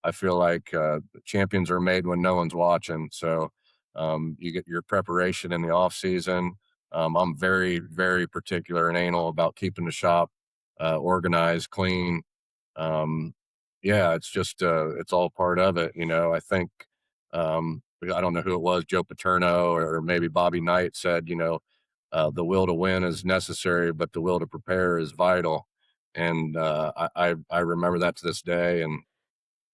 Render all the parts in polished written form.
I feel like champions are made when no one's watching. So you get your preparation in the off season. I'm very, very particular and anal about keeping the shop organized, clean. Um, yeah, it's just it's all part of it. I think I don't know who it was, Joe Paterno or maybe Bobby Knight said, the will to win is necessary, but the will to prepare is vital. And I remember that to this day, and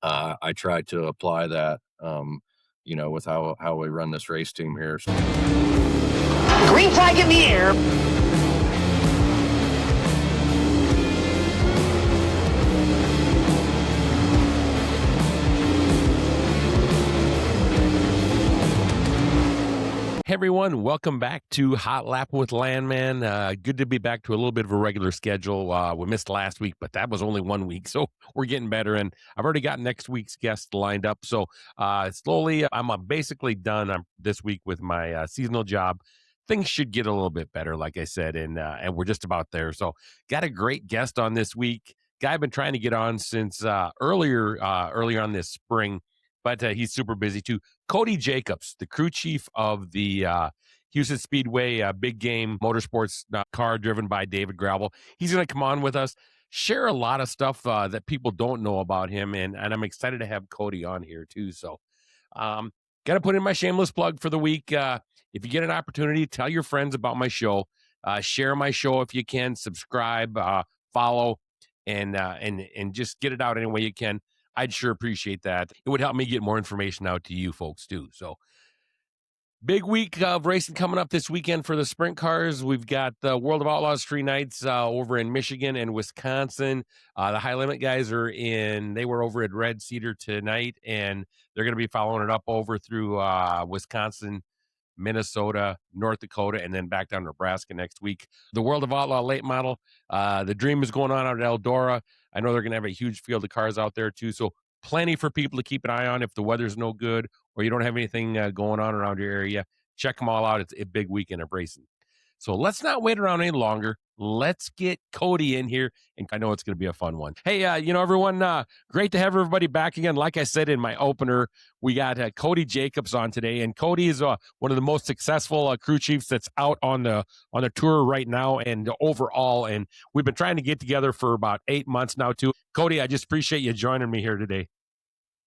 I try to apply that, with how we run this race team here. Green flag in the air. Hey everyone, welcome back to Hot Lap with Landman. Good to be back to a little bit of a regular schedule. We missed last week, but that was only 1 week, so we're getting better. And I've already got next week's guest lined up. So slowly, I'm basically done this week with my seasonal job. Things should get a little bit better, like I said, and we're just about there. So got a great guest on this week. Guy I've been trying to get on since earlier on this spring, but he's super busy too. Cody Jacobs, the crew chief of the Houston Speedway Big Game Motorsports car driven by David Gravel. He's going to come on with us, share a lot of stuff that people don't know about him, and I'm excited to have Cody on here too. So, got to put in my shameless plug for the week. If you get an opportunity, tell your friends about my show. Share my show if you can. Subscribe, follow, and just get it out any way you can. I'd sure appreciate that. It would help me get more information out to you folks too. So big week of racing coming up this weekend for the sprint cars. We've got the World of Outlaws 3 nights over in Michigan and Wisconsin. The high limit guys they were over at Red Cedar tonight, and they're going to be following it up over through Wisconsin, Minnesota, North Dakota, and then back down to Nebraska next week. The World of Outlaw late model, the dream is going on out at Eldora. I know they're going to have a huge field of cars out there too. So plenty for people to keep an eye on if the weather's no good or you don't have anything going on around your area. Check them all out. It's a big weekend of racing. So let's not wait around any longer. Let's get Cody in here, and I know it's going to be a fun one. Hey, everyone, great to have everybody back again. Like I said in my opener, we got Cody Jacobs on today, and Cody is one of the most successful crew chiefs that's out on the tour right now and overall. And we've been trying to get together for about 8 months now, too. Cody, I just appreciate you joining me here today.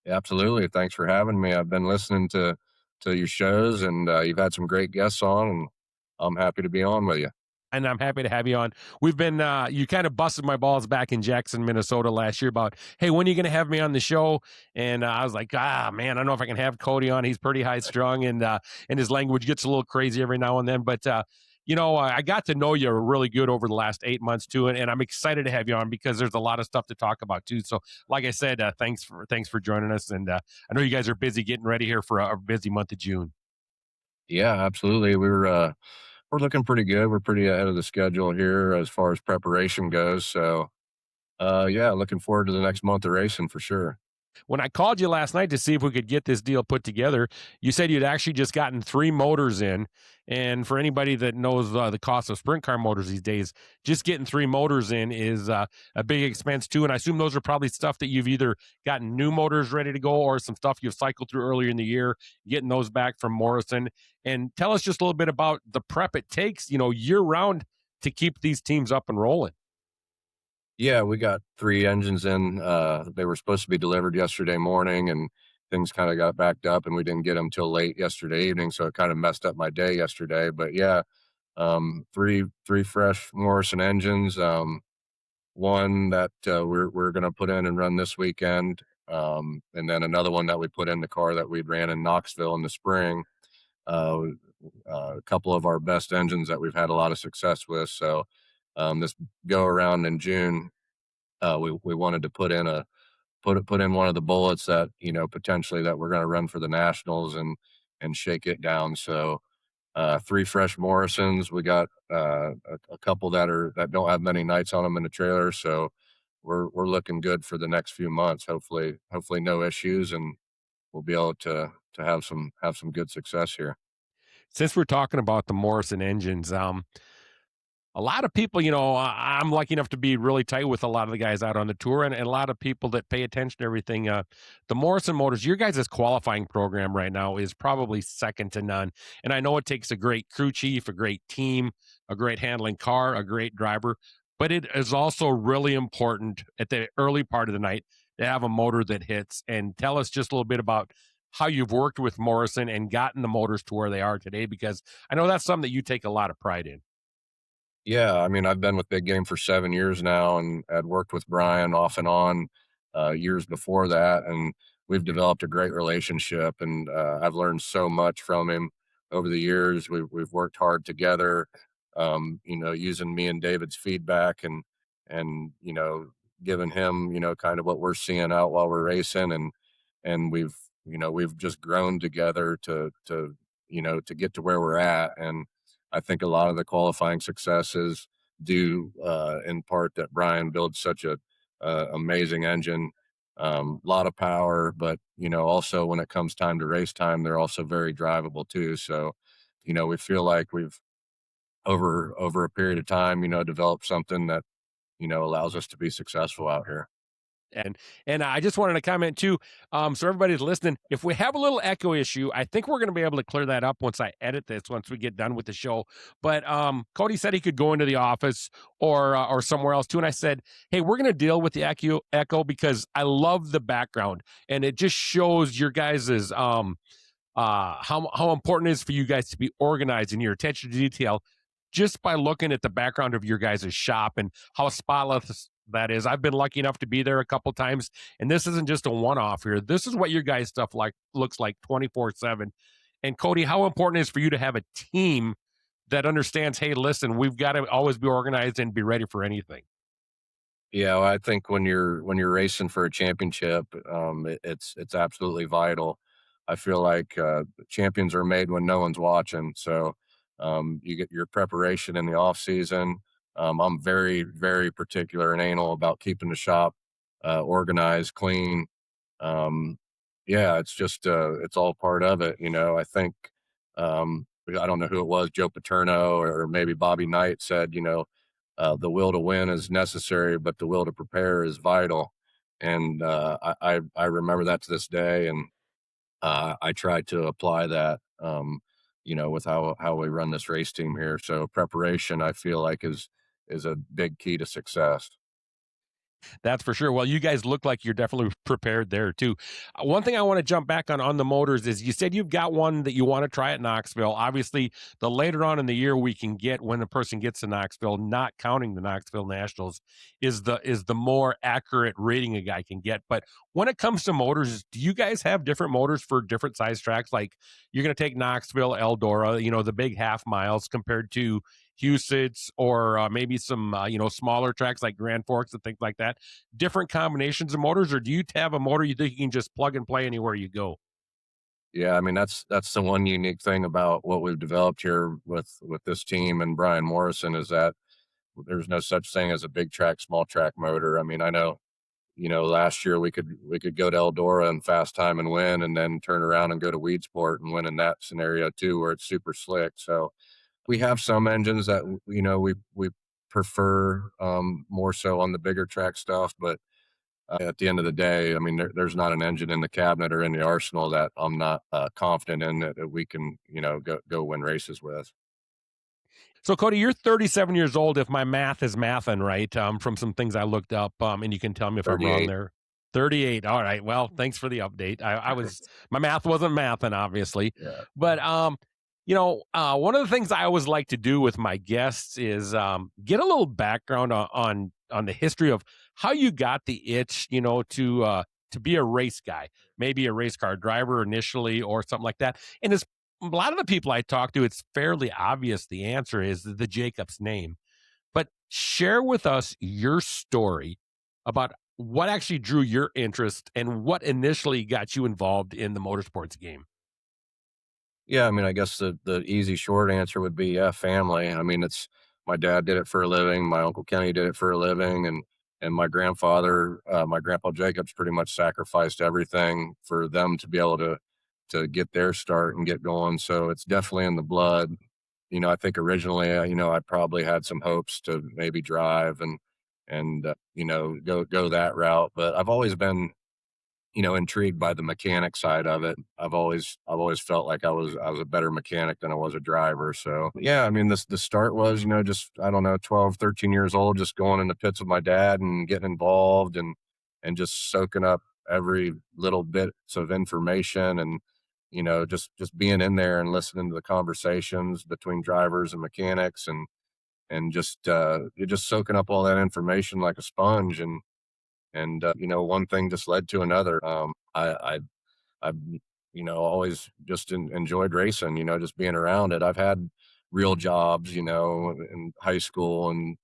Absolutely, thanks for having me. I've been listening to your shows, and you've had some great guests on, and I'm happy to be on with you. And I'm happy to have you on. We've been, you kind of busted my balls back in Jackson, Minnesota last year about, hey, when are you going to have me on the show? And I was like, man, I don't know if I can have Cody on. He's pretty high strung, and his language gets a little crazy every now and then. But, I got to know you really good over the last 8 months too. And I'm excited to have you on because there's a lot of stuff to talk about too. So like I said, thanks for joining us. And I know you guys are busy getting ready here for a busy month of June. Yeah, absolutely. We're looking pretty good. We're pretty ahead of the schedule here as far as preparation goes. So, yeah, looking forward to the next month of racing for sure. When I called you last night to see if we could get this deal put together, you said you'd actually just gotten 3 motors in. And for anybody that knows the cost of sprint car motors these days, just getting 3 motors in is a big expense too. And I assume those are probably stuff that you've either gotten new motors ready to go or some stuff you've cycled through earlier in the year, getting those back from Morrison. And tell us just a little bit about the prep it takes, year round to keep these teams up and rolling. Yeah, we got 3 engines in. They were supposed to be delivered yesterday morning, and things kind of got backed up, and we didn't get them till late yesterday evening, so it kind of messed up my day yesterday. But yeah, three fresh Morrison engines. One that we're going to put in and run this weekend, and then another one that we put in the car that we ran in Knoxville in the spring. Uh, a couple of our best engines that we've had a lot of success with. So this go around in June, we wanted to put in one of the bullets that potentially that we're going to run for the nationals and shake it down. So 3 fresh Morrisons. We got a couple that don't have many nights on them in the trailer. So we're looking good for the next few months. Hopefully no issues, and we'll be able to have some good success here. Since we're talking about the Morrison engines, a lot of people, I'm lucky enough to be really tight with a lot of the guys out on the tour, and a lot of people that pay attention to everything. The Morrison Motors, your guys' qualifying program right now is probably second to none. And I know it takes a great crew chief, a great team, a great handling car, a great driver, but it is also really important at the early part of the night to have a motor that hits. And tell us just a little bit about how you've worked with Morrison and gotten the motors to where they are today, because I know that's something that you take a lot of pride in. Yeah, I mean, I've been with Big Game for 7 years now and had worked with Brian off and on, years before that, and we've developed a great relationship, and, I've learned so much from him over the years. We've worked hard together, using me and David's feedback and giving him, kind of what we're seeing out while we're racing, and we've just grown together to get to where we're at, and I think a lot of the qualifying successes due in part that Brian builds such a amazing engine, lot of power, but also when it comes time to race time, they're also very drivable too. So, we feel like we've over a period of time, developed something that allows us to be successful out here. And I just wanted to comment too, so everybody's listening. If we have a little echo issue, I think we're going to be able to clear that up once I edit this. Once we get done with the show, but Cody said he could go into the office or somewhere else too, and I said, hey, we're going to deal with the echo because I love the background and it just shows your guys's how important it is for you guys to be organized in your attention to detail just by looking at the background of your guys' shop and how spotless that is. I've been lucky enough to be there a couple times, and this isn't just a one-off here. This is what your guys' stuff like looks like 24/7. And Cody, how important it is for you to have a team that understands, hey, listen, we've got to always be organized and be ready for anything. Yeah, well, I think when you're racing for a championship, it's absolutely vital. I feel like champions are made when no one's watching. So you get your preparation in the off season. I'm very very particular and anal about keeping the shop organized, clean. Um, yeah, it's just it's all part of it. I think I don't know who it was, Joe Paterno or maybe Bobby Knight said, the will to win is necessary, but the will to prepare is vital. And I remember that to this day, and I try to apply that, with how we run this race team here. So preparation, I feel like is a big key to success. That's for sure. Well, you guys look like you're definitely prepared there too. One thing I want to jump back on the motors is you said you've got one that you want to try at Knoxville. Obviously, the later on in the year we can get when the person gets to Knoxville, not counting the Knoxville Nationals, is the more accurate rating a guy can get. But when it comes to motors, do you guys have different motors for different size tracks? Like you're going to take Knoxville, Eldora, the big half miles compared to Huset's or maybe some smaller tracks like Grand Forks and things like that. Different combinations of motors, or do you have a motor you think you can just plug and play anywhere you go? Yeah, I mean that's the one unique thing about what we've developed here with this team and Brian Morrison is that there's no such thing as a big track, small track motor. I mean, I know last year we could go to Eldora and fast time and win, and then turn around and go to Weedsport and win in that scenario too, where it's super slick. So we have some engines that we prefer more so on the bigger track stuff, but at the end of the day, I mean, there's not an engine in the cabinet or in the arsenal that I'm not confident in that we can go win races with. So, Cody, you're 37 years old, if my math is mathin' right, from some things I looked up, and you can tell me if I'm wrong 38. there. 38. All right. Well, thanks for the update. My math wasn't mathin', obviously. Yeah. But, one of the things I always like to do with my guests is get a little background on the history of how you got the itch, to be a race guy, maybe a race car driver initially or something like that. And it's a lot of the people I talk to, it's fairly obvious the answer is the Jacobs name. But share with us your story about what actually drew your interest and what initially got you involved in the motorsports game. Yeah, I mean, I guess the easy short answer would be, yeah, family. I mean, it's my dad did it for a living, my uncle Kenny did it for a living, and my grandfather, my grandpa Jacobs, pretty much sacrificed everything for them to be able to get their start and get going. So it's definitely in the blood. I think originally, I probably had some hopes to maybe drive and go that route. But I've always been, intrigued by the mechanic side of it. I've always felt like I was a better mechanic than I was a driver. So yeah, I mean, the start was, just, I don't know, 12, 13 years old, just going in the pits with my dad and getting involved and just soaking up every little bit of information and, just being in there and listening to the conversations between drivers and mechanics and just you're just soaking up all that information like a sponge and one thing just led to another. I've always just enjoyed racing, just being around it. I've had real jobs, in high school and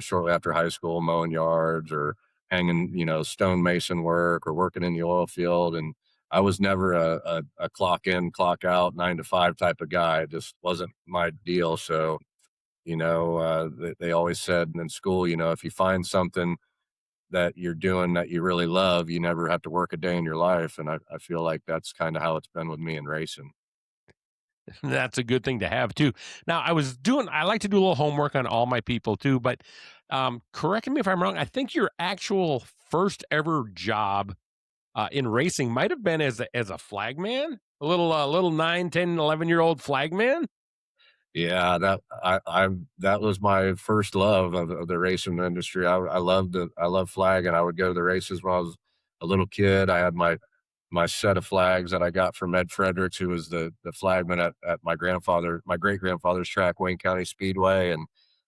shortly after high school, mowing yards or hanging, stonemason work or working in the oil field. And I was never a clock in, clock out, 9 to 5 type of guy. It just wasn't my deal. So they always said in school, if you find something that you're doing that you really love, you never have to work a day in your life. And I feel like that's kind of how it's been with me in racing. That's a good thing to have too. Now, I like to do a little homework on all my people too, but correct me if I'm wrong. I think your actual first ever job in racing might have been as a flagman, a little 9, 10, 11 year old flagman. Yeah, that was my first love of the racing industry. I love flag, and I would go to the races when I was a little kid. I had my set of flags that I got from Ed Fredericks, who was the flagman at my great grandfather's track, Wayne County Speedway, and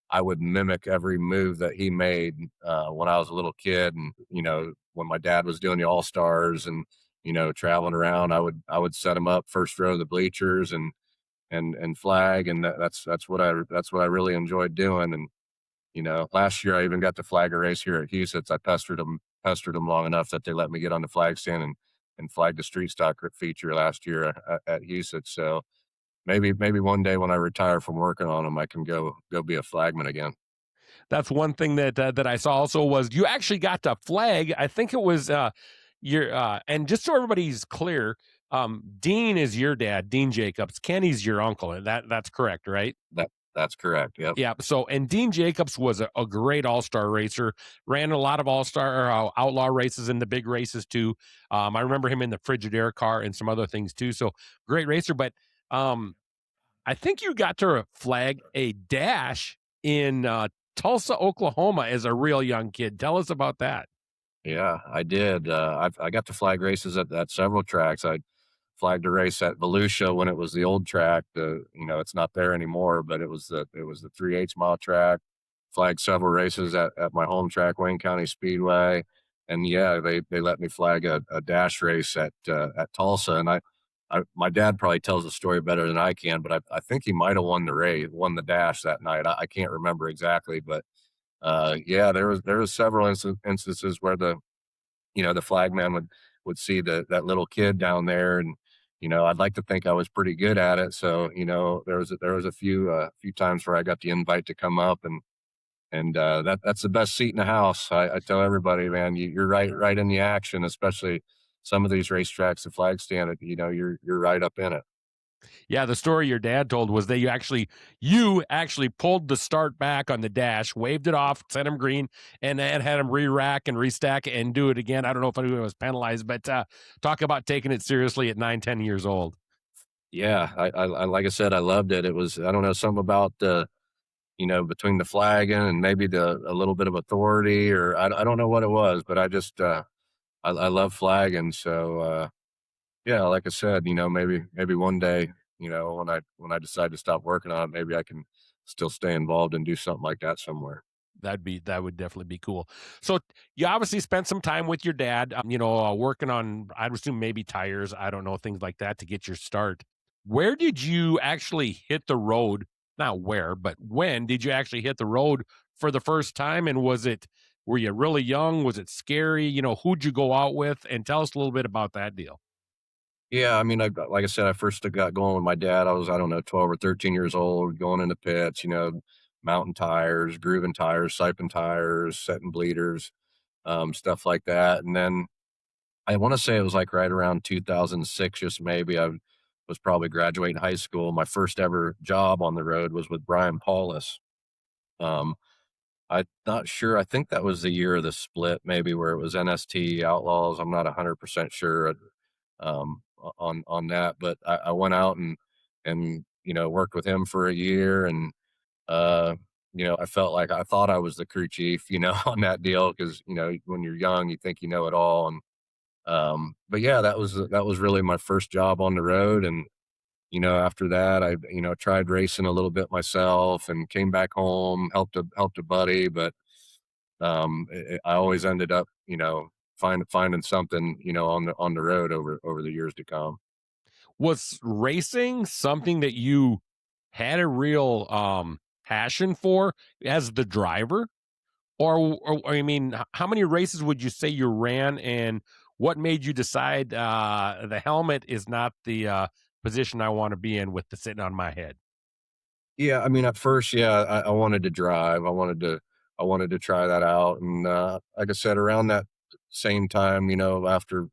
I would mimic every move that he made when I was a little kid. And when my dad was doing the All Stars and traveling around, I would set him up first row of the bleachers and flag, and that's what I really enjoyed doing. And last year I even got to flag a race here at Houston. I pestered them long enough that they let me get on the flag stand and flag the street stock feature last year at Houston. So maybe one day when I retire from working on them, I can go be a flagman again. That's one thing that I saw also was you actually got to flag. I think it was your and just so everybody's clear, Dean is your dad, Dean Jacobs. Kenny's your uncle, and that's correct, right? That's correct. Yep. Yeah. So, and Dean Jacobs was a great all-star racer, ran a lot of all-star outlaw races and the big races too. I remember him in the Frigidaire car and some other things too. So great racer. But um, I think you got to flag a dash in Tulsa, Oklahoma as a real young kid. Tell us about that. Yeah, I did. I got to flag races at several tracks. I flagged a race at Volusia when it was the old track. It's not there anymore, but it was the 3/8 mile track. Flagged several races at my home track, Wayne County Speedway, and yeah, they let me flag a dash race at Tulsa. And my dad probably tells the story better than I can, but I think he might have won the dash that night. I can't remember exactly, but yeah, there was several instances where the flagman would see that little kid down there, and I'd like to think I was pretty good at it. So there was a few times where I got the invite to come up, and that's the best seat in the house. I tell everybody, man, you're right in the action, especially some of these racetracks, the flag stand. You're right up in it. Yeah, the story your dad told was that you actually pulled the start back on the dash, waved it off, sent him green, and then had him re-rack and restack and do it again. I don't know if anyone was penalized, but talk about taking it seriously at 9, 10 years old. Yeah, like I said, I loved it. It was, I don't know, something about between the flagging and maybe a little bit of authority, or I don't know what it was, but I just I love flagging. So yeah, like I said, maybe one day, when I decide to stop working on it, maybe I can still stay involved and do something like that somewhere. That would definitely be cool. So you obviously spent some time with your dad, working on, I'd assume maybe tires, I don't know, things like that to get your start. Where did you actually hit the road? Not where, but when did you actually hit the road for the first time? And were you really young? Was it scary? Who'd you go out with? And tell us a little bit about that deal. Yeah, I mean, like I said, I first got going with my dad. I don't know, 12 or 13 years old, going into pits, mountain tires, grooving tires, siping tires, setting bleeders, stuff like that. And then I want to say it was like right around 2006, just maybe. was probably graduating high school. My first ever job on the road was with Brian Paulus. Um, I'm not sure. I think that was the year of the split, maybe where it was NST Outlaws. I'm not 100% sure on that, but I went out and worked with him for a year, and uh, I felt like I thought I was the crew chief, on that deal because when you're young, you think you know it all, and but yeah, that was really my first job on the road, and after that, I tried racing a little bit myself and came back home, helped a buddy, but I always ended up, finding something, on the road over the years to come. Was racing something that you had a real passion for as the driver? Or I mean, how many races would you say you ran, and what made you decide the helmet is not the position I want to be in with the sitting on my head? Yeah, I mean, at first, yeah, I wanted to drive. I wanted to try that out, and like I said, around that same time, after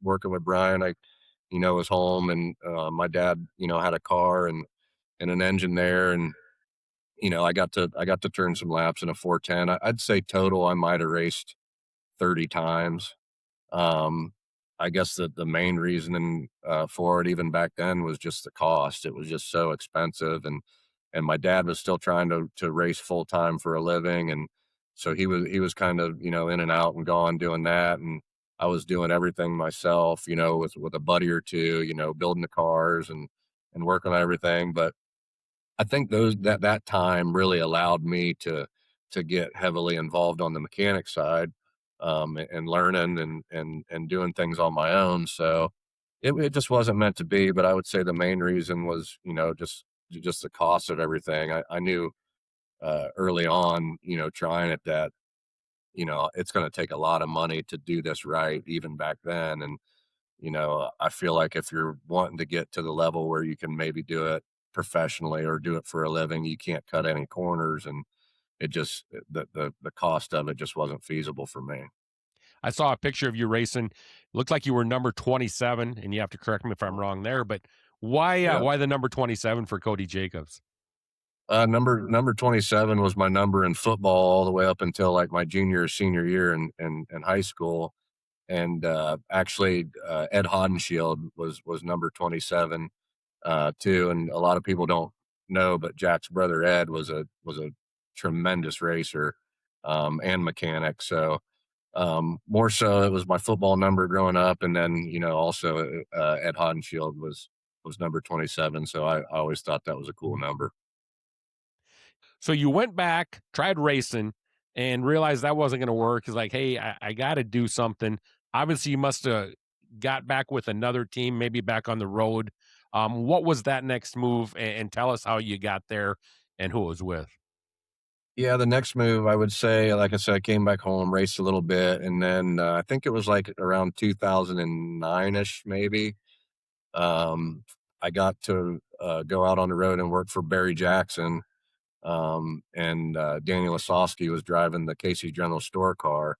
working with Brian, I was home, and my dad, had a car and an engine there, and I got to turn some laps in a 410. I'd say total I might have raced 30 times. Um, I guess the main reason for it even back then was just the cost. It was just so expensive, and my dad was still trying to race full time for a living, and so he was kind of in and out and gone doing that, and I was doing everything myself, with a buddy or two, building the cars and working on everything. But I think that time really allowed me to get heavily involved on the mechanic side, and learning and doing things on my own. So it just wasn't meant to be. But I would say the main reason was just the cost of everything. I knew early on, trying it, that it's going to take a lot of money to do this right, even back then. And I feel like if you're wanting to get to the level where you can maybe do it professionally or do it for a living, you can't cut any corners, and it just the cost of it just wasn't feasible for me. I saw a picture of you racing. Looked like you were number 27, and you have to correct me if I'm wrong there. But Yeah. why the number 27 for Cody Jacobs? Number 27 was my number in football all the way up until like my junior or senior year in high school. And actually, Ed Hodenshield was number 27 too. And a lot of people don't know, but Jack's brother Ed was a tremendous racer and mechanic. So more so, it was my football number growing up, and then also Ed Hodenshield was number 27. So I always thought that was a cool number. So you went back, tried racing, and realized that wasn't going to work. It's like, hey, I got to do something. Obviously, you must have got back with another team, maybe back on the road. What was that next move? And tell us how you got there and who it was with. Yeah, the next move, I would say, like I said, I came back home, raced a little bit, and then I think it was like around 2009 ish, maybe. Um, I got to go out on the road and work for Barry Jackson, and Danny Lasowski was driving the Casey General Store car.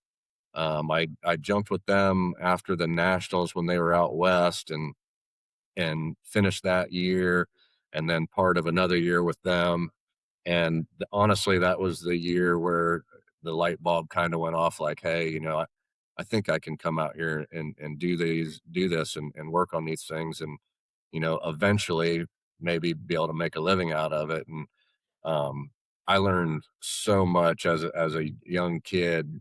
I jumped with them after the Nationals when they were out west, and finished that year, and then part of another year with them. And honestly, that was the year where the light bulb kind of went off, like, hey, I think I can come out here and do this and work on these things, and eventually maybe be able to make a living out of it. And um, I learned so much as a young kid.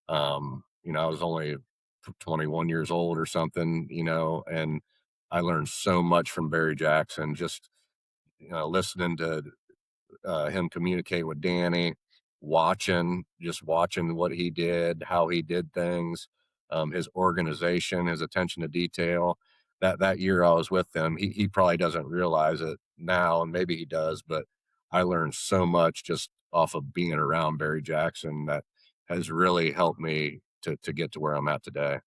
I was only 21 years old or something, and I learned so much from Barry Jackson, just listening to him communicate with Danny, just watching what he did, how he did things, his organization, his attention to detail. That year I was with him, he probably doesn't realize it now, and maybe he does, but I learned so much just off of being around Barry Jackson that has really helped me to get to where I'm at today.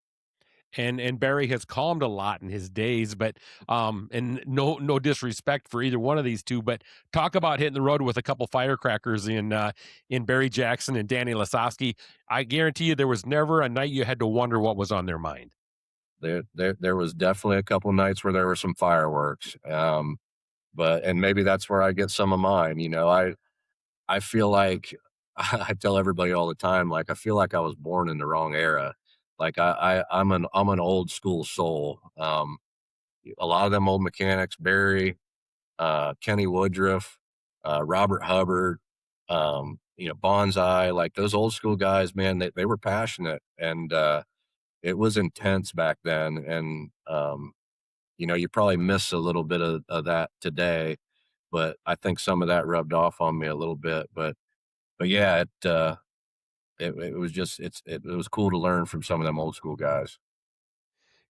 And Barry has calmed a lot in his days, but and no disrespect for either one of these two, but talk about hitting the road with a couple firecrackers in Barry Jackson and Danny Lasowski. I guarantee you there was never a night you had to wonder what was on their mind. There was definitely a couple nights where there were some fireworks. But and maybe that's where I get some of mine. I feel like I tell everybody all the time, like I feel like I was born in the wrong era. Like I'm an old school soul. A lot of them old mechanics, Barry, Kenny Woodruff, Robert Hubbard, Bonsai, like those old school guys, man, they were passionate and it was intense back then. And you probably miss a little bit of that today, but I think some of that rubbed off on me a little bit. But yeah, it was just it was cool to learn from some of them old school guys.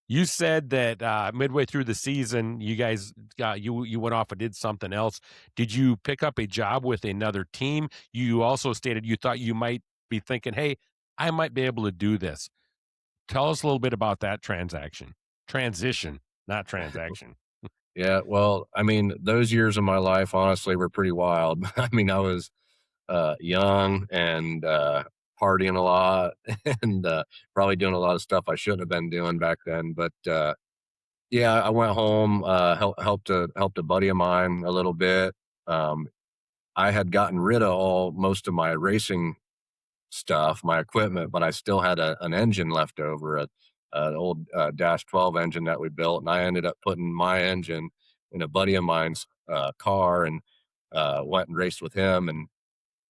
You said that midway through the season, you guys you went off and did something else. Did you pick up a job with another team? You also stated you thought you might be thinking, "Hey, I might be able to do this." Tell us a little bit about that transition, not transaction. Yeah, well, I mean, those years of my life honestly were pretty wild. I mean, I was young and partying a lot and probably doing a lot of stuff I shouldn't have been doing back then. But yeah, I went home, helped a buddy of mine a little bit. Um, I had gotten rid of all most of my racing stuff, my equipment, but I still had an engine left over, an old Dash 12 engine that we built, and I ended up putting my engine in a buddy of mine's car and went and raced with him. And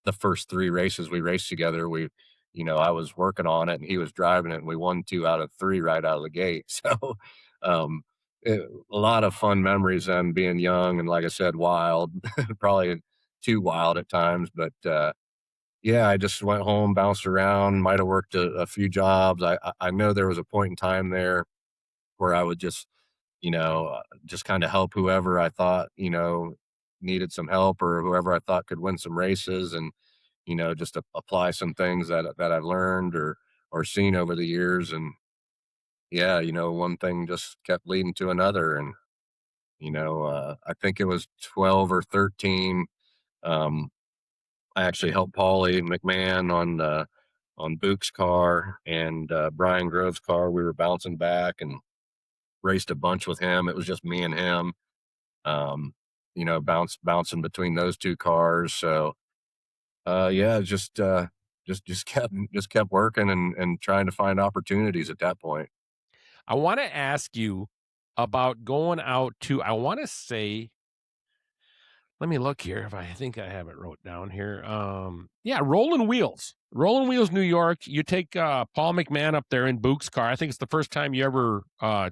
the first 3 races we raced together, I was working on it and he was driving it, and we won 2 out of 3 right out of the gate. So, um, a lot of fun memories then being young and like I said, wild, probably too wild at times, but, yeah, I just went home, bounced around, might have worked a few jobs. I know there was a point in time there where I would just kinda help whoever I thought, needed some help or whoever I thought could win some races and, just apply some things that I've learned or seen over the years. And yeah, one thing just kept leading to another. And, I think it was 12 or 13. Um, I actually helped Paulie McMahon on Book's car and Brian Grove's car. We were bouncing back and raced a bunch with him. It was just me and him. Bouncing between those 2 cars. So yeah, just kept working and trying to find opportunities at that point. I want to ask you about going out to. I want to say let me look here if I think I have it wrote down here. Yeah, Rolling Wheels, New York. You take Paul McMahon up there in Book's car. I think it's the first time you ever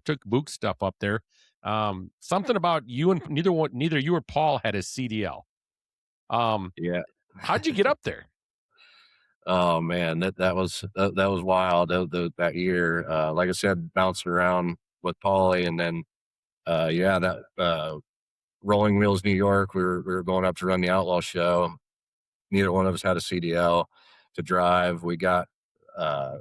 took Book's stuff up there. Something about you and neither you or Paul had a CDL. Yeah. How'd you get up there? Oh man, that was wild that year. Like I said, bouncing around with Paulie, and then yeah, that Rolling Wheels, New York. We were going up to run the Outlaw show. Neither one of us had a CDL to drive. We got uh,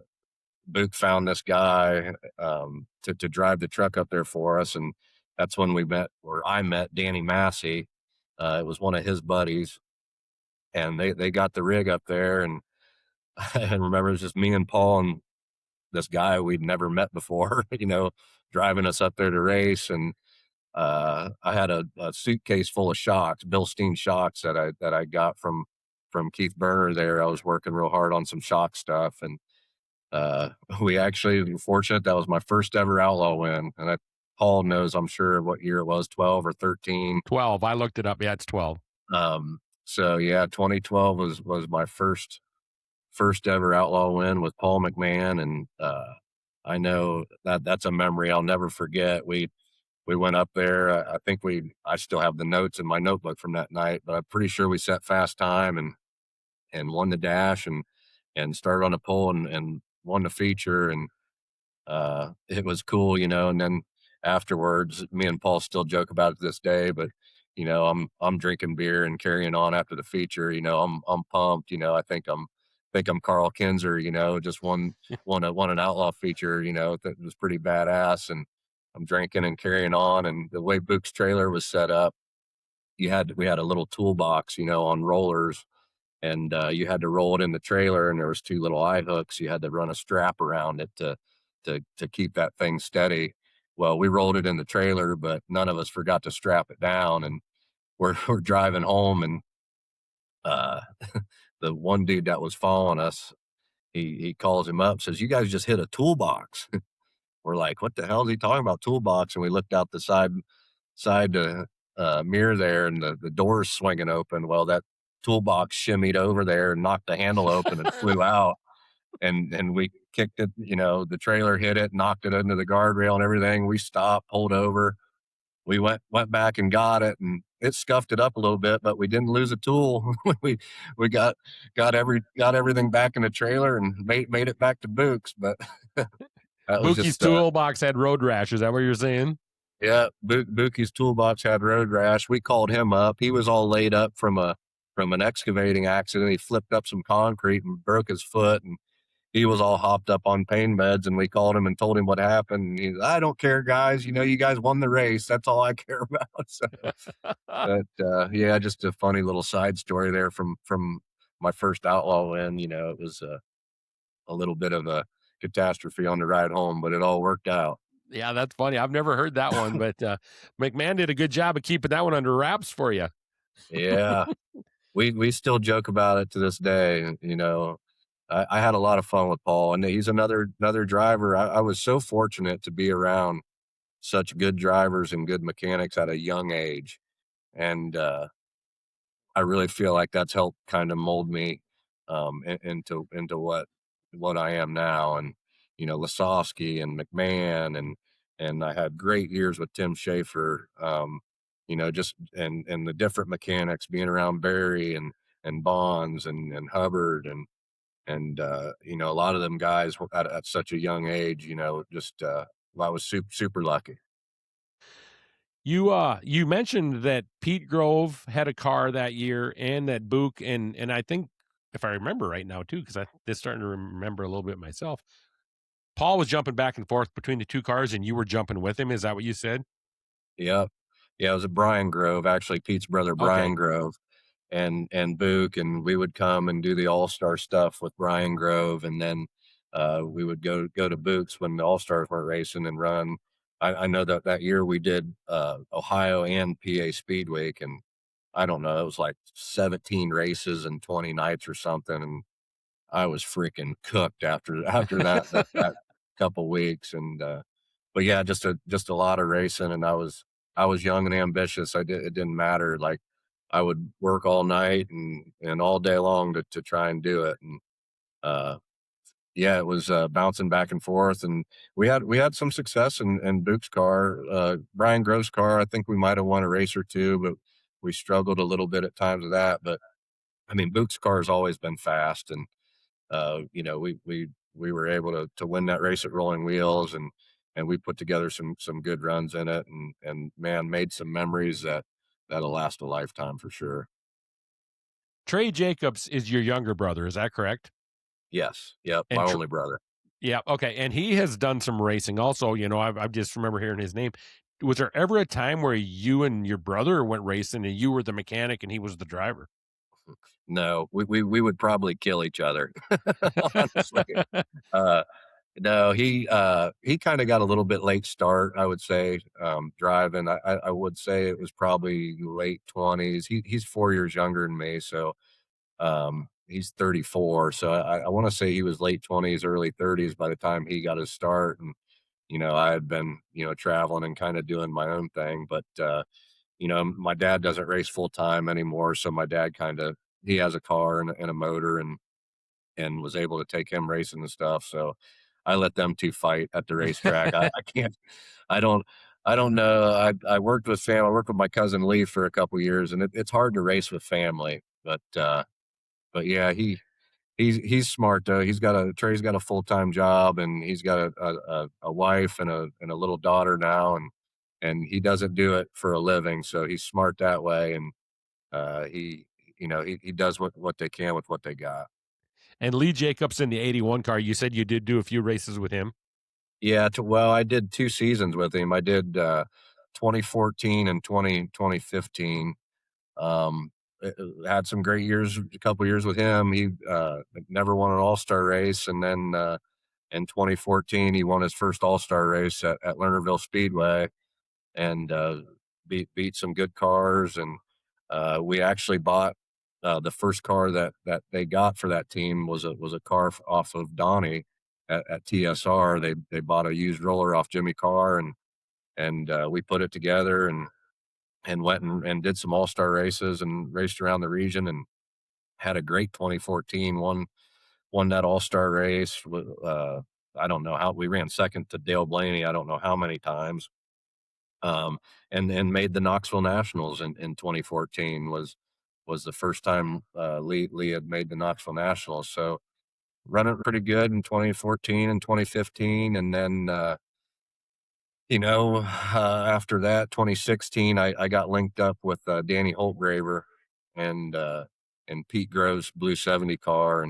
Boot found this guy to drive the truck up there for us, and that's when we met, or I met Danny Massey. It was one of his buddies, and they got the rig up there, and I remember it was just me and Paul and this guy we'd never met before, driving us up there to race. And I had a suitcase full of shocks, Bilstein shocks that I got from Keith Berner there. I was working real hard on some shock stuff, and we actually were fortunate. That was my first ever Outlaw win, and Paul knows, I'm sure, what year it was, 12 or 13. 12. I looked it up. Yeah, it's 12. So yeah, 2012 was my first ever Outlaw win with Paul McMahon, and I know that's a memory I'll never forget. We went up there. I think I still have the notes in my notebook from that night, but I'm pretty sure we set fast time and won the dash and started on the pole and won the feature. And it was cool, and then afterwards, me and Paul still joke about it to this day, but I'm drinking beer and carrying on after the feature. I'm pumped. I think I'm Carl Kinzer. Just won an Outlaw feature. That was pretty badass, and I'm drinking and carrying on. And the way Book's trailer was set up, we had a little toolbox, on rollers, and you had to roll it in the trailer, and there was 2 little eye hooks. You had to run a strap around it to keep that thing steady. Well, we rolled it in the trailer, but none of us forgot to strap it down, and we're driving home, and uh, the one dude that was following us, he calls him up, says, "You guys just hit a toolbox." We're like, "What the hell is he talking about, toolbox?" And we looked out the side mirror there, and the door's swinging open. Well, that toolbox shimmied over there and knocked the handle open and flew out. And we kicked it, the trailer hit it, knocked it into the guardrail and everything. We stopped, pulled over. We went back and got it, and it scuffed it up a little bit, but we didn't lose a tool. We got everything back in the trailer and made it back to Books. But that was Bookie's just toolbox had road rash. Is that what you're saying? yeah. Bookie's toolbox had road rash. We called him up. He was all laid up from an excavating accident. He flipped up some concrete and broke his foot, and he was all hopped up on pain meds. And we called him and told him what happened. And he's, "I don't care, guys. You guys won the race. That's all I care about." So, but yeah, just a funny little side story there from my first Outlaw win. It was a little bit of a catastrophe on the ride home, but it all worked out. Yeah, that's funny. I've never heard that one, but McMahon did a good job of keeping that one under wraps for you. Yeah, we still joke about it to this day. I had a lot of fun with Paul, and he's another driver. I was so fortunate to be around such good drivers and good mechanics at a young age, and I really feel like that's helped kind of mold me into what I am now. And Lasowski and McMahon, and I had great years with Tim Schaeffer. Just and the different mechanics, being around Barry and Bonds and Hubbard and a lot of them guys were at such a young age. Just I was super lucky. You mentioned that Pete Grove had a car that year and that Book and I think if I remember right now too, because I just starting to remember a little bit myself. Paul was jumping back and forth between the two cars and you were jumping with him. Is that what you said? Yep. Yeah, it was a Brian Grove, actually Pete's brother, Okay. Brian Grove, and Book, and we would come and do the All-Star stuff with Brian Grove, and then, we would go to Book's when the All-Stars weren't racing and run. I know that year we did, Ohio and PA Speed Week, and I don't know, it was like 17 races and 20 nights or something, and I was freaking cooked after that couple weeks. And but yeah, just a lot of racing, and I was young and ambitious. It didn't matter. Like, I would work all night and all day long to try and do it. And uh yeah, it was bouncing back and forth, and we had some success in Book's car. Brian Grove's car, I think we might have won a race or two, but we struggled a little bit at times with that. But I mean, Book's car has always been fast, and we were able to win that race at Rolling Wheels, and we put together some good runs in it, and man, made some memories that'll last a lifetime for sure. Trey Jacobs is your younger brother, is that correct? Yes, yep, my And only brother. yeah, okay. And he has done some racing also. I just remember hearing his name. Was there ever a time where you and your brother went racing and you were the mechanic and he was the driver? No, we would probably kill each other, honestly. Uh, no, he kind of got a little bit late start, I would say, driving. I would say it was probably late 20s. He's 4 years younger than me, so he's 34. So I want to say he was late 20s, early 30s by the time he got his start. And I had been traveling and kind of doing my own thing, but my dad doesn't race full time anymore, so my dad he has a car and a motor, and was able to take him racing and stuff. So I let them two fight at the racetrack. I can't, I don't, I don't know. I worked with I worked with my cousin Lee for a couple years, and it's hard to race with family. But yeah, he's smart though. Trey's got a full time job, and he's got a wife and a little daughter now, and he doesn't do it for a living, so he's smart that way. And he does what they can with what they got. And Lee Jacobs in the 81 car, you said you did do a few races with him. Yeah, well, I did 2 seasons with him. I did, 2014 and 2015. Had some great years, a couple years with him. He, never won an all-star race, and then, in 2014, he won his first All-Star race at Lernerville Speedway, and beat some good cars. And we actually bought the first car that they got for that team was a car off of Donnie at TSR. They bought a used roller off Jimmy Carr, and we put it together and went and did some all-star races and raced around the region and had a great 2014. Won that all-star race. I don't know how we ran second to Dale Blaney. I don't know how many times. Um, and made the Knoxville Nationals in 2014 was the first time Lee had made the Knoxville Nationals. So running pretty good in 2014 and 2015, and then after that 2016, I got linked up with Danny Holtgraver and Pete Grove's Blue 70 car,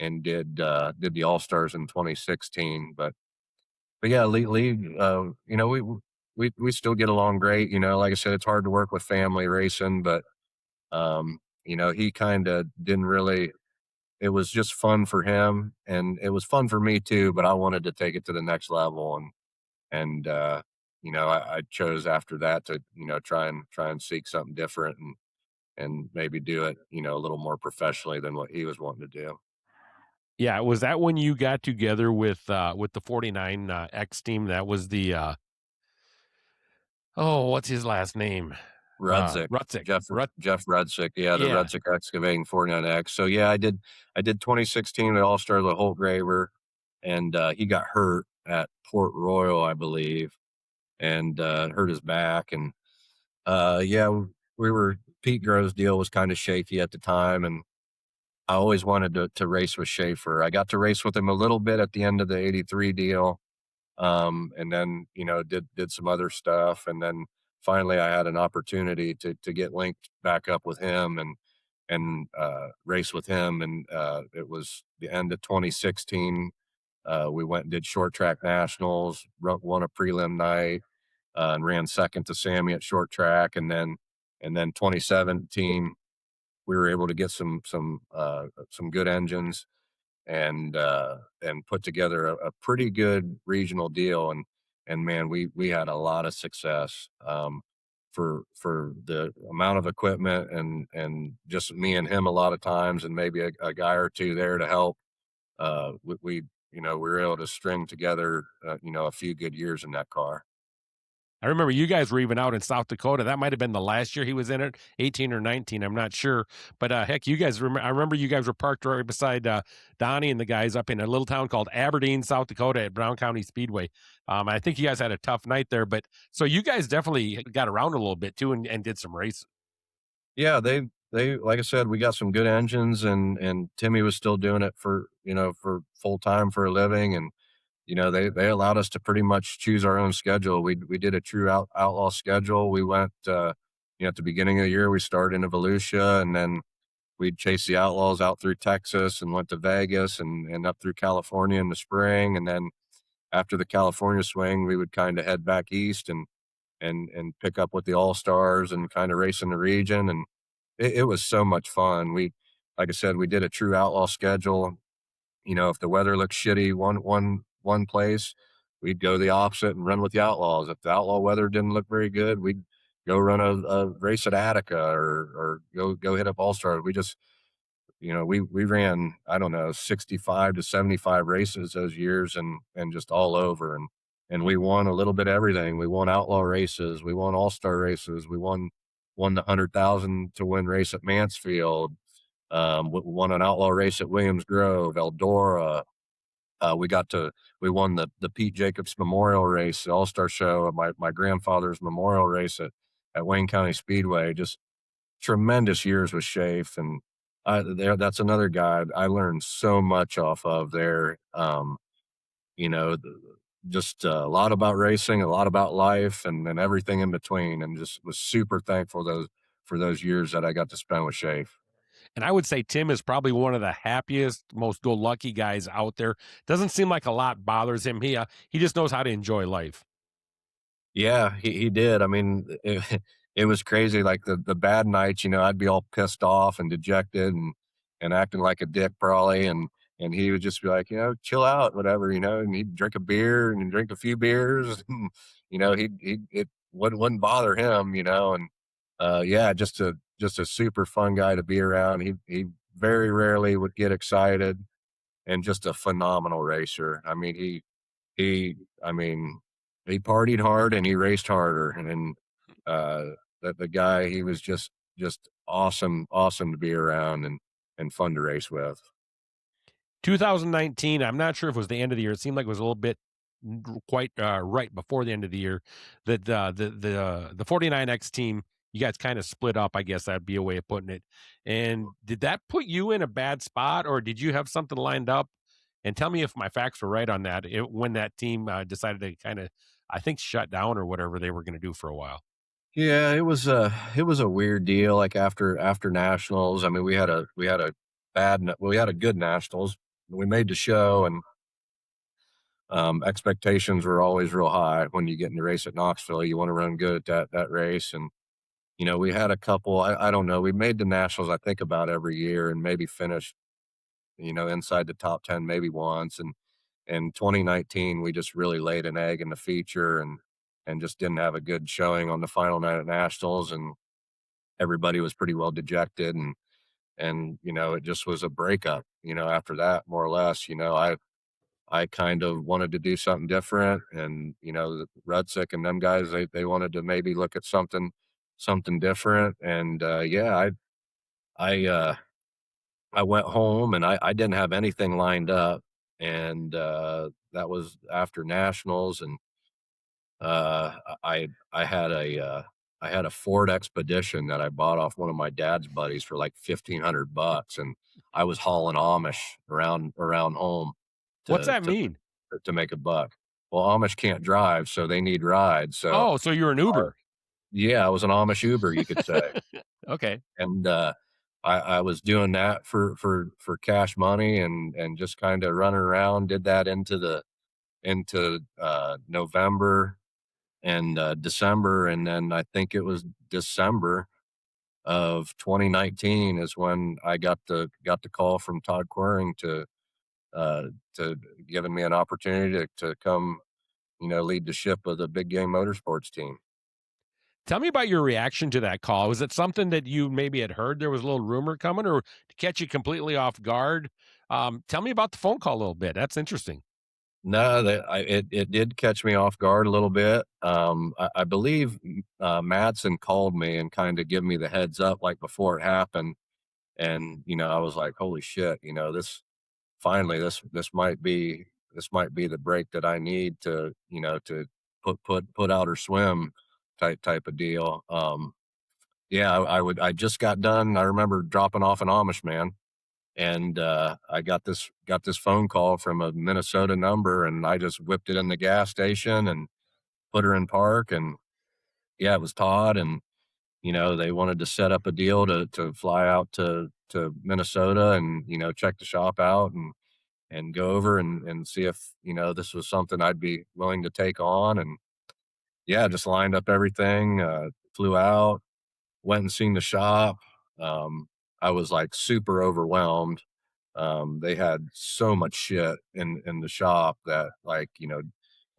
and did the All Stars in 2016. But yeah, Lee, we still get along great. Like I said, it's hard to work with family racing, but he kind of didn't really. It was just fun for him, and it was fun for me too. But I wanted to take it to the next level, and I chose after that to try and seek something different, and maybe do it a little more professionally than what he was wanting to do. Yeah, was that when you got together with the 49 X team? That was the oh, what's his last name? Rudzik, Rutzik. Jeff Jeff Rudzik, yeah, the Yeah. Rudzik Excavating 49X. So yeah, I did 2016 at All Star with Holt Graver, and he got hurt at Port Royal, I believe, and hurt his back. And yeah, we were Pete Grove's deal was kind of shaky at the time, and I always wanted to race with Schaeffer. I got to race with him a little bit at the end of the '83 deal, and then did some other stuff, and then finally I had an opportunity to get linked back up with him and race with him, and it was the end of 2016. We went and did short track nationals, won a prelim night, and ran second to Sammy at short track, and then 2017 we were able to get some good engines and put together a pretty good regional deal. And man, we had a lot of success for the amount of equipment and just me and him a lot of times, and maybe a guy or two there to help. We were able to string together a few good years in that car. I remember you guys were even out in South Dakota. That might have been the last year he was in it, 18 or 19. I'm not sure. But heck, you guys I remember you guys were parked right beside Donnie and the guys up in a little town called Aberdeen, South Dakota at Brown County Speedway. I think you guys had a tough night there. But so you guys definitely got around a little bit too and did some racing. Yeah, they like I said, we got some good engines, and Timmy was still doing it for full time for a living, and they allowed us to pretty much choose our own schedule. We did a true outlaw schedule. We went at the beginning of the year we started in Volusia, and then we'd chase the Outlaws out through Texas and went to Vegas and up through California in the spring, and then after the California swing we would kind of head back east and pick up with the All Stars and kind of race in the region. And it was so much fun. Like I said, we did a true outlaw schedule. If the weather looked shitty one place, we'd go the opposite and run with the Outlaws. If the outlaw weather didn't look very good, we'd go run a race at Attica or go hit up All Stars. We just we ran, I don't know, 65 to 75 races those years, and just all over, and we won a little bit of everything. We won outlaw races, we won all-star races, we won the 100,000 to win race at Mansfield. We won an outlaw race at Williams Grove, Eldora. We won the Pete Jacobs Memorial Race, the All-Star Show at my grandfather's memorial race at Wayne County Speedway. Just tremendous years with Schaefer, and that's another guy I learned so much off of there. You know, just a lot about racing, a lot about life, and everything in between, and just was super thankful for those years that I got to spend with Schaefer. And I would say Tim is probably one of the happiest, most go-lucky guys out there. Doesn't seem like a lot bothers him. He just knows how to enjoy life. Yeah, he did. I mean, it was crazy. Like the bad nights, I'd be all pissed off and dejected and acting like a dick probably. And and he would just be like, chill out, whatever, and he'd drink a beer and drink a few beers, and, it wouldn't bother him, and yeah, just a super fun guy to be around. He very rarely would get excited, and just a phenomenal racer. I mean, he I mean, he partied hard and he raced harder, and uh, the guy, he was just awesome to be around, and fun to race with. 2019, I'm not sure if it was the end of the year. It seemed like it was a little bit quite right before the end of the year that the 49X team, you guys kind of split up, I guess that'd be a way of putting it. And did that put you in a bad spot, or did you have something lined up? And tell me if my facts were right on that. When that team decided to kind of, I think, shut down or whatever they were going to do for a while. Yeah, it was a weird deal. Like after nationals, I mean, we had a good nationals. We made the show, and expectations were always real high when you get in the race at Knoxville. You want to run good at that race, and we had a couple. I don't know. We made the nationals, I think, about every year, and maybe finished inside the top 10 maybe once. And in 2019, we just really laid an egg in the feature, and just didn't have a good showing on the final night at nationals, and everybody was pretty well dejected, and it just was a breakup. After that, more or less. I kind of wanted to do something different, and Rudsick and them guys, they wanted to maybe look at something different. And yeah, I uh I went home, and I didn't have anything lined up, and that was after nationals. And I had a Ford Expedition that I bought off one of my dad's buddies for like $1,500, and I was hauling Amish around home What's to that to mean? to make a buck. Well, Amish can't drive, so they need rides. So Oh, so you're an uh, Uber. yeah, I was an Amish Uber, you could say. Okay. And I was doing that for cash money, and just kind of running around. Did that into November and December, and then I think it was December of 2019 is when I got the call from Todd Quering uh, to giving me an opportunity to come, lead the ship of the Big Game Motorsports team. Tell me about your reaction to that call. Was it something that you maybe had heard there was a little rumor coming, or to catch you completely off guard? Tell me about the phone call a little bit. That's interesting. No, it did catch me off guard a little bit. I believe Madsen called me and kind of give me the heads up like before it happened, and I was like, "Holy shit!" This finally this might be the break that I need to put out or swim type of deal. Yeah, I just got done. I remember dropping off an Amish man, and I got this phone call from a Minnesota number, and I just whipped it in the gas station and put her in park. And yeah, it was Todd, and they wanted to set up a deal to fly out to Minnesota, and check the shop out, and go over and see if this was something I'd be willing to take on. And yeah, just lined up everything, flew out, went and seen the shop. um, I was like super overwhelmed. They had so much shit in the shop that, like,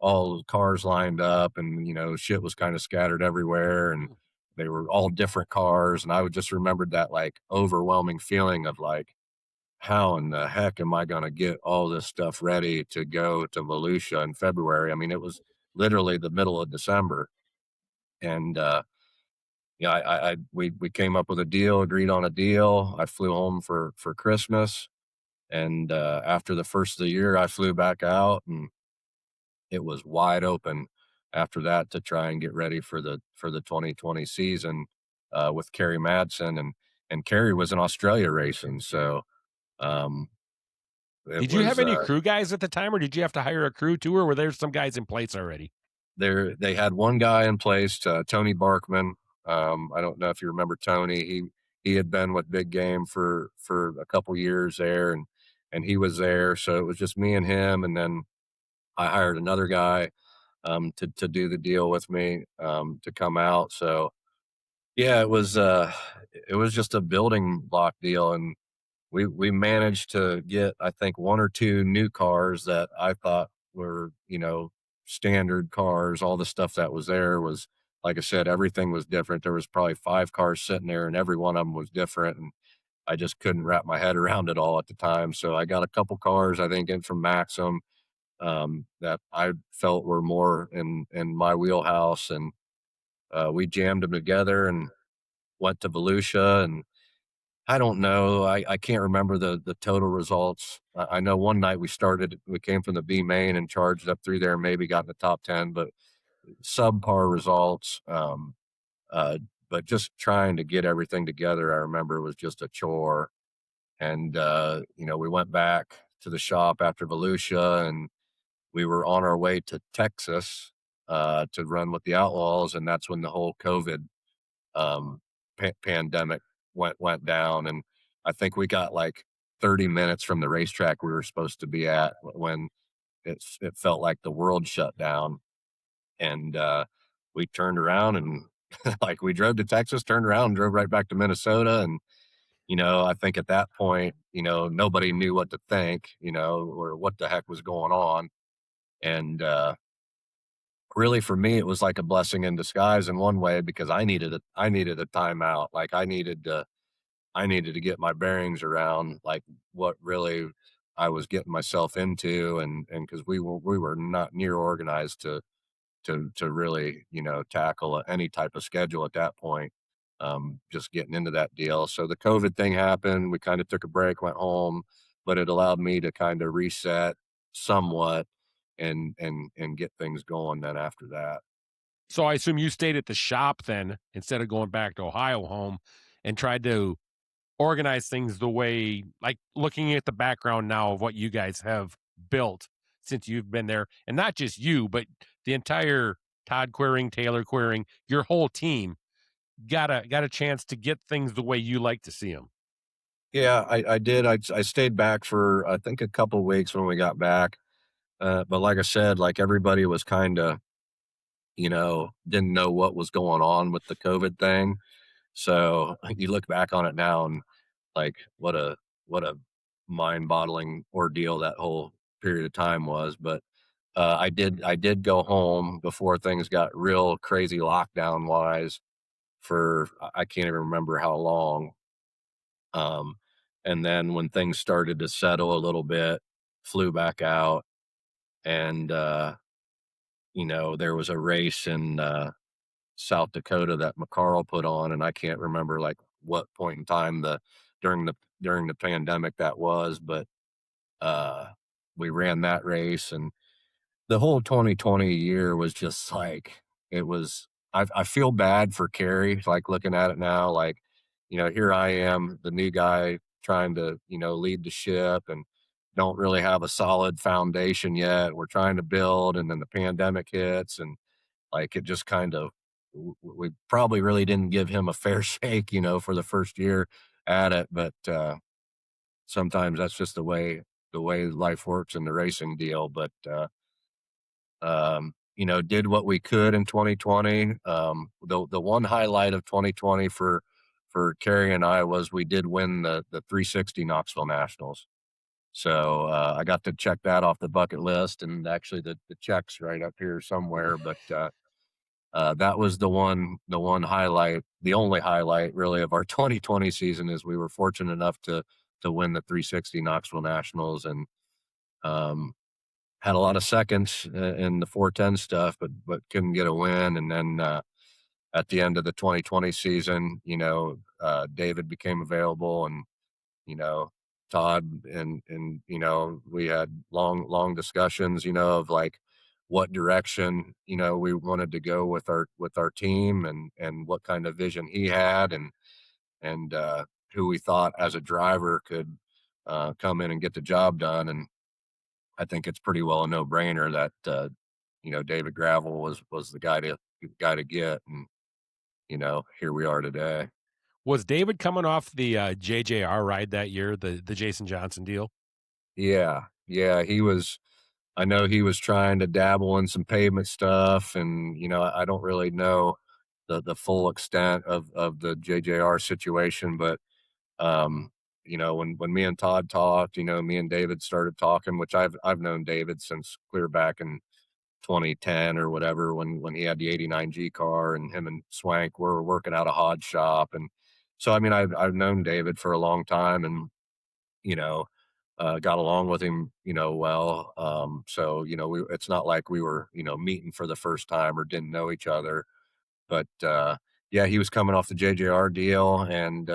all the cars lined up, and shit was kind of scattered everywhere, and they were all different cars. And I would just remembered that like overwhelming feeling of like, how in the heck am I going to get all this stuff ready to go to Volusia in February? I mean, it was literally the middle of December. And yeah, we came up with a deal, agreed on a deal. I flew home for Christmas, and after the first of the year, I flew back out, and it was wide open after that to try and get ready for the 2020 season with Kerry Madsen. And Kerry was in Australia racing, so um, it Did you have was any crew guys at the time, or did you have to hire a crew too, or were there some guys in place already? there. They had one guy in place, Tony Barkman. I don't know if you remember Tony. He had been with Big Game for a couple years there, and he was there. So it was just me and him, and then I hired another guy to do the deal with me, to come out. So yeah, it was just a building block deal. And we managed to get, I think, 1 or 2 new cars that I thought were, standard cars. All the stuff that was there was, like I said, everything was different. There was probably 5 cars sitting there, and every one of them was different, and I just couldn't wrap my head around it all at the time. So I got a couple cars, I think, in from Maxim, that I felt were more in my wheelhouse, and we jammed them together and went to Volusia. And I don't know, I can't remember the total results. I know one night we came from the B main and charged up through there and maybe got in the top 10, but subpar results. Uh, but just trying to get everything together, I remember, was just a chore. And we went back to the shop after Volusia, and we were on our way to Texas to run with the Outlaws, and that's when the whole COVID um, pandemic went down. And I think we got like 30 minutes from the racetrack we were supposed to be at when it felt like the world shut down. And we turned around and like we drove to Texas, turned around, and drove right back to Minnesota. And I think at that point, nobody knew what to think, or what the heck was going on. And really, for me, it was like a blessing in disguise in one way, because I needed a timeout. Like I needed to get my bearings around like what really I was getting myself into, and because we were not near organized to really, tackle any type of schedule at that point. Just getting into that deal. So the COVID thing happened. We kind of took a break, went home, but it allowed me to kind of reset somewhat and get things going then after that. So I assume you stayed at the shop then instead of going back to Ohio home and tried to organize things the way, like, looking at the background now of what you guys have built since you've been there, and not just you, but the entire Todd Queering, Taylor Queering, your whole team got a chance to get things the way you like to see them. Yeah, I did. I stayed back for, I think, a couple weeks when we got back. But like I said, like everybody was kind of, didn't know what was going on with the COVID thing. So you look back on it now and like what a mind-boggling ordeal that whole period of time was. But I did go home before things got real crazy lockdown wise for I can't even remember how long. Um, and then when things started to settle a little bit, flew back out, and there was a race in South Dakota that McCarl put on, and I can't remember like what point in time during the during the pandemic that was, but uh, we ran that race, and the whole 2020 year was just like it was. I feel bad for Kerry, like looking at it now, like here I am, the new guy trying to lead the ship, and don't really have a solid foundation yet. We're trying to build, and then the pandemic hits, and like it just kind of we probably really didn't give him a fair shake, for the first year at it. But sometimes that's just the way life works in the racing deal. But did what we could in 2020. The one highlight of 2020 for Kerry and I was we did win the 360 Knoxville Nationals. So I got to check that off the bucket list, and actually the check's right up here somewhere. But that was the one highlight, the only highlight really of our 2020 season, is we were fortunate enough to win the 360 Knoxville Nationals, and um, had a lot of seconds in the 410 stuff, but couldn't get a win. And then at the end of the 2020 season, David became available, and you know Todd, and we had long discussions, of like what direction we wanted to go with our team, and what kind of vision he had, and who we thought as a driver could come in and get the job done. And I think it's pretty well a no-brainer that David Gravel was the guy to get, and here we are today. Was David coming off the JJR ride that year, the Jason Johnson deal? Yeah, yeah, he was. I know he was trying to dabble in some pavement stuff, and I don't really know the full extent of the JJR situation, but when me and Todd talked, me and David started talking, which I've known David since clear back in 2010 or whatever when he had the '89 G car, and him and Swank were working out a hod shop. And so I mean I've known David for a long time, and you know got along with him well. So it's not like we were meeting for the first time or didn't know each other. But yeah, he was coming off the JJR deal, and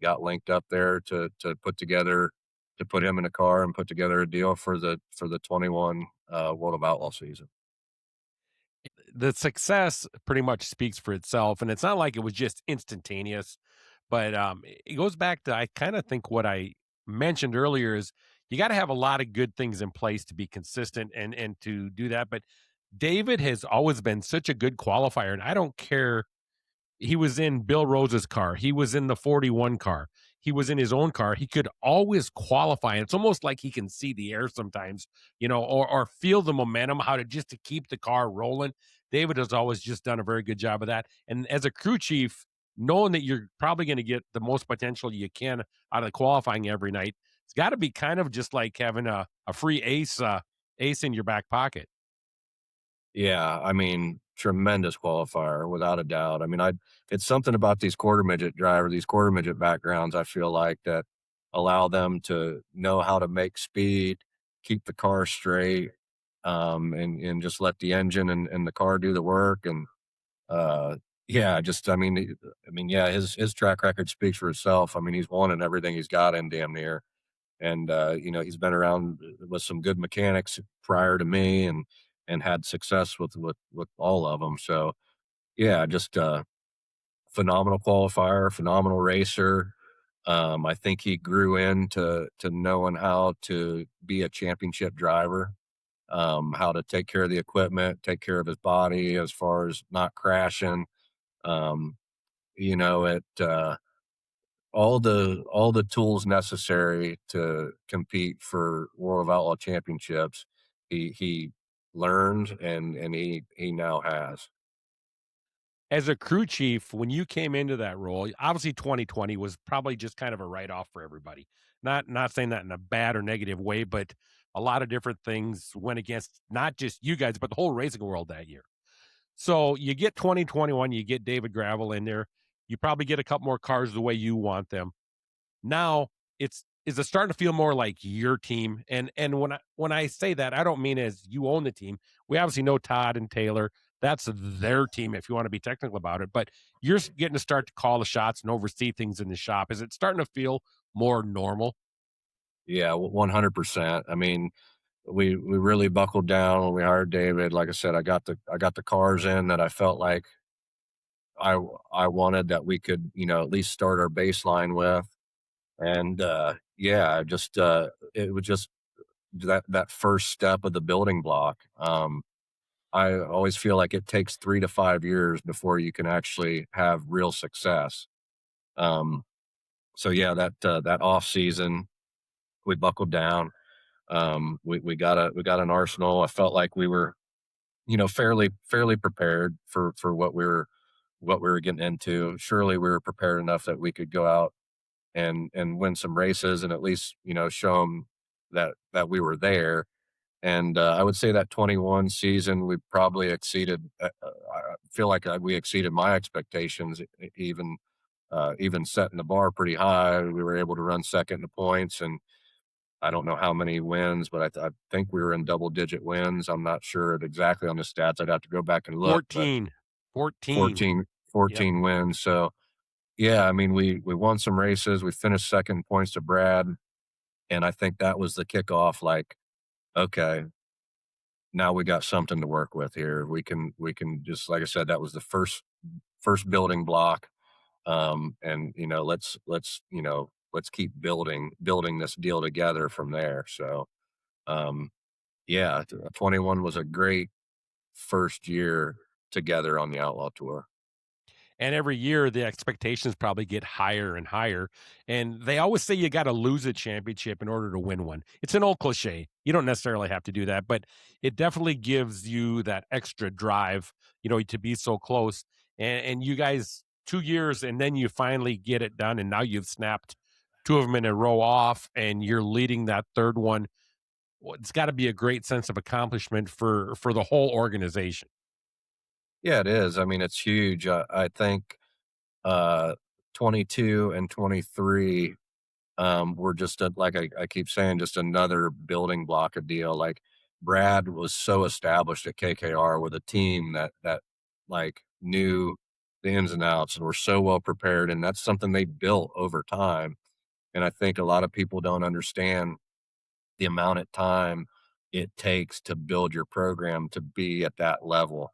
got linked up there to put him in a car and put together a deal for the 21 World of Outlaw season. The success pretty much speaks for itself, and it's not like it was just instantaneous, but it goes back to, I kind of think what I mentioned earlier is you got to have a lot of good things in place to be consistent and to do that. But David has always been such a good qualifier, and I don't care. He was in Bill Rose's car. He was in the 41 car. He was in his own car. He could always qualify. It's almost like he can see the air sometimes, or feel the momentum, how to just to keep the car rolling. David has always just done a very good job of that. And as a crew chief, knowing that you're probably going to get the most potential you can out of the qualifying every night, it's got to be kind of just like having a free ace in your back pocket. Yeah, I mean, tremendous qualifier without a doubt. I mean, it's something about these quarter midget drivers, these quarter midget backgrounds, I feel like, that allow them to know how to make speed, keep the car straight, and just let the engine and the car do the work. And yeah, just yeah, his track record speaks for itself. I mean, he's won in everything he's got in damn near. And he's been around with some good mechanics prior to me, and had success with all of them. So yeah, just phenomenal qualifier, phenomenal racer. I think he grew into knowing how to be a championship driver, how to take care of the equipment, take care of his body as far as not crashing. Um, it all the tools necessary to compete for World of Outlaw championships. He learned, and he now has. As a crew chief, when you came into that role, obviously 2020 was probably just kind of a write off for everybody. Not saying that in a bad or negative way, but a lot of different things went against not just you guys, but the whole racing world that year. So you get 2021, you get David Gravel in there. You probably get a couple more cars the way you want them. Now is it starting to feel more like your team? And when I say that, I don't mean as you own the team. We obviously know Todd and Taylor. That's their team if you want to be technical about it. But you're getting to start to call the shots and oversee things in the shop. Is it starting to feel more normal? Yeah, 100%. I mean, we really buckled down when we hired David. Like I said, I got the cars in that I felt like I I wanted, that we could at least start our baseline with. And yeah, just it was just that first step of the building block. I always feel like it takes 3 to 5 years before you can actually have real success. Um, so yeah, that off season, we buckled down. We got an arsenal. I felt like we were, fairly prepared for what we were getting into. Surely we were prepared enough that we could go out and win some races, and at least show them that we were there. And I would say that 21 season, we probably exceeded. I feel like we exceeded my expectations, even setting the bar pretty high. We were able to run second in the points, and I don't know how many wins, but I think we were in double digit wins. I'm not sure exactly on the stats. I'd have to go back and look, but 14. 14. 14, Yep. 14 wins. So yeah, I mean, we won some races. We finished second in points to Brad, and I think that was the kickoff. Like, okay, now we got something to work with here. We can just, like I said, that was the first building block. And let's keep building this deal together from there. So yeah, 21 was a great first year together on the Outlaw Tour. And every year the expectations probably get higher and higher. And they always say you got to lose a championship in order to win one. It's an old cliche. You don't necessarily have to do that, but it definitely gives you that extra drive, to be so close. And you guys 2 years and then you finally get it done. And now you've snapped two of them in a row off, and you're leading that third one. Well, it's got to be a great sense of accomplishment for the whole organization. Yeah, it is. I mean, it's huge. I think uh, 22 and 23 were just like I keep saying, just another building block of deal. Like Brad was so established at KKR with a team that like knew the ins and outs and were so well prepared, and that's something they built over time. And I think a lot of people don't understand the amount of time it takes to build your program to be at that level,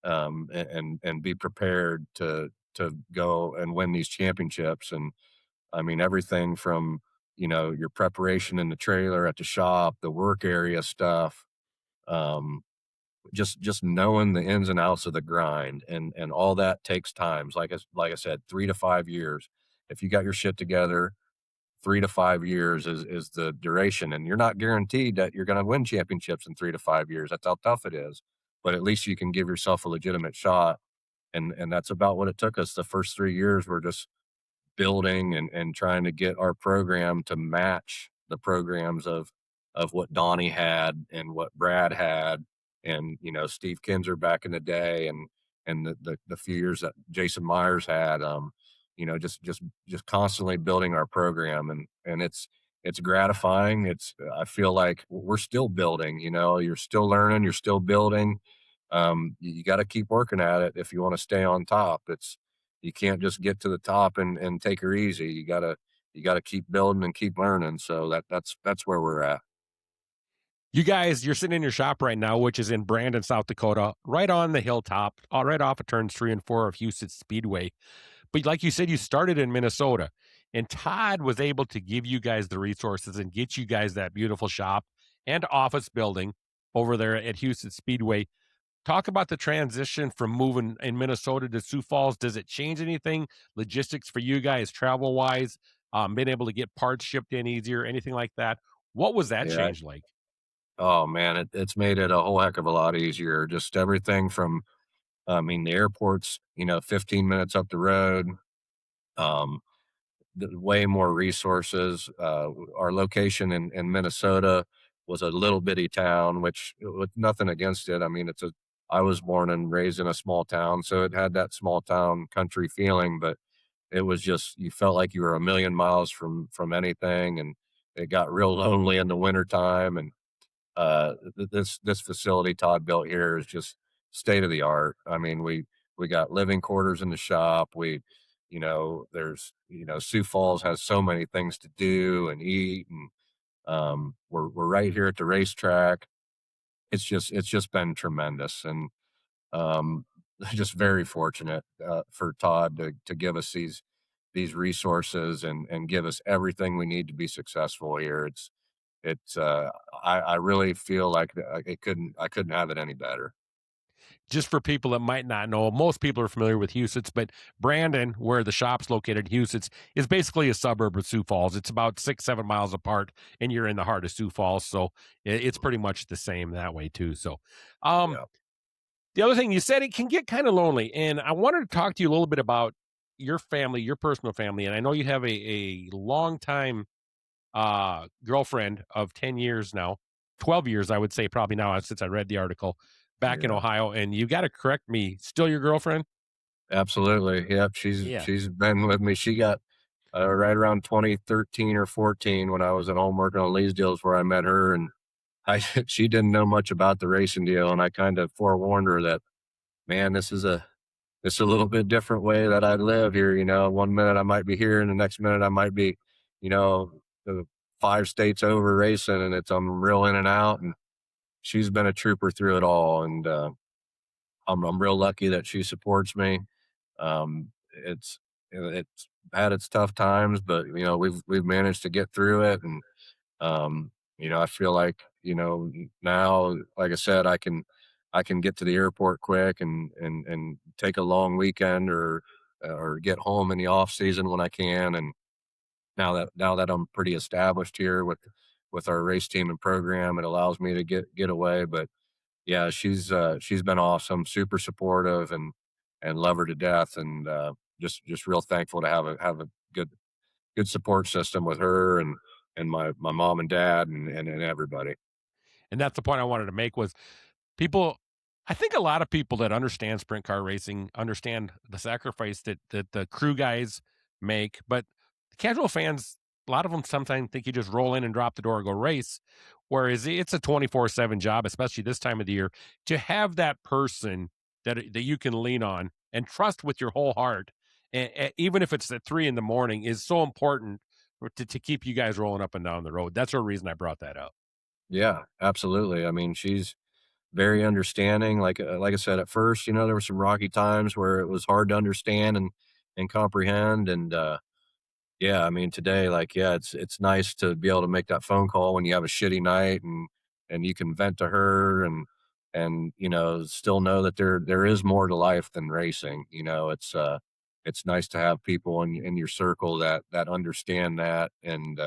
and be prepared to go and win these championships. And I mean, everything from, your preparation in the trailer at the shop, the work area stuff, um, just knowing the ins and outs of the grind, and all that takes times. Like I said, 3 to 5 years. If you got your shit together, 3 to 5 years is the duration, and you're not guaranteed that you're going to win championships in 3 to 5 years. That's how tough it is. But at least you can give yourself a legitimate shot, and that's about what it took us. The first 3 years were just building and trying to get our program to match the programs of what Donnie had and what Brad had, and Steve Kinzer back in the day, and the few years that Jason Myers had. Just constantly building our program, and it's gratifying. I feel like we're still building. You're still learning, you're still building. You got to keep working at it if you want to stay on top. You can't just get to the top and take her easy. You gotta keep building and keep learning. So that's where we're at. You guys, you're sitting in your shop right now, which is in Brandon, South Dakota, right on the hilltop, right off of turns 3 and 4 of Houston Speedway. But like you said, you started in Minnesota, and Todd was able to give you guys the resources and get you guys that beautiful shop and office building over there at Houston Speedway. Talk about the transition from moving in Minnesota to Sioux Falls. Does it change anything, logistics for you guys, travel wise, being able to get parts shipped in easier, anything like that? What was that Yeah. change like? Oh man, it's made it a whole heck of a lot easier. Just everything from, I mean, the airport's 15 minutes up the road. Um, Way more resources. Our location in Minnesota was a little bitty town, which, with nothing against it. I mean, I was born and raised in a small town, so it had that small town country feeling, but it was just, you felt like you were a million miles from anything, and it got real lonely in the wintertime. And this facility Todd built here is just state of the art. I mean, we got living quarters in the shop. There's, Sioux Falls has so many things to do and eat, and we're right here at the racetrack. It's just been tremendous, and um, just very fortunate for Todd to give us these resources, and give us everything we need to be successful here. I really feel like I couldn't have it any better. Just for people that might not know, most people are familiar with Huset's, but Brandon, where the shop's located, Huset's, is basically a suburb of Sioux Falls. It's about 6, 7 miles apart, and you're in the heart of Sioux Falls. So it's pretty much the same that way, too. So, um, Yeah. the other thing you said, it can get kind of lonely. And I wanted to talk to you a little bit about your family, your personal family. And I know you have a long time girlfriend of 10 years now, 12 years, I would say, probably now, since I read the article back in Yeah. Ohio. And you got to correct me, still your girlfriend? Absolutely. Yep. She's Yeah. she's been with me. She got right around 2013 or 14 when I was at home working on lease deals where I met her, and I she didn't know much about the racing deal, and I kind of forewarned her that, man, this is a little bit different way that I live here. One minute I might be here, and the next minute I might be, you know, 5 states over racing, and I'm real in and out. And she's been a trooper through it all, and I'm real lucky that she supports me. It's had its tough times, but we've managed to get through it. And I feel like, now, like I said, I can get to the airport quick, and take a long weekend, or get home in the off season when I can. And now that I'm pretty established here with our race team and program, it allows me to get away. But yeah, she's been awesome, super supportive, and love her to death. And just real thankful to have a good good support system with her and my mom and dad and everybody. And that's the point I wanted to make was people I think a lot of people that understand sprint car racing understand the sacrifice that the crew guys make, but the casual fans, a lot of them sometimes think you just roll in and drop the door and go race, whereas it's a 24/7 job, especially this time of the year, to have that person that you can lean on and trust with your whole heart, even if it's at 3 in the morning, is so important to keep you guys rolling up and down the road. That's the reason I brought that up. Yeah, absolutely. I mean, she's very understanding. Like I said, at first, there were some rocky times where it was hard to understand and comprehend. And yeah, I mean, today, like, yeah, it's nice to be able to make that phone call when you have a shitty night and you can vent to her and still know that there is more to life than racing. It's nice to have people in your circle that understand that and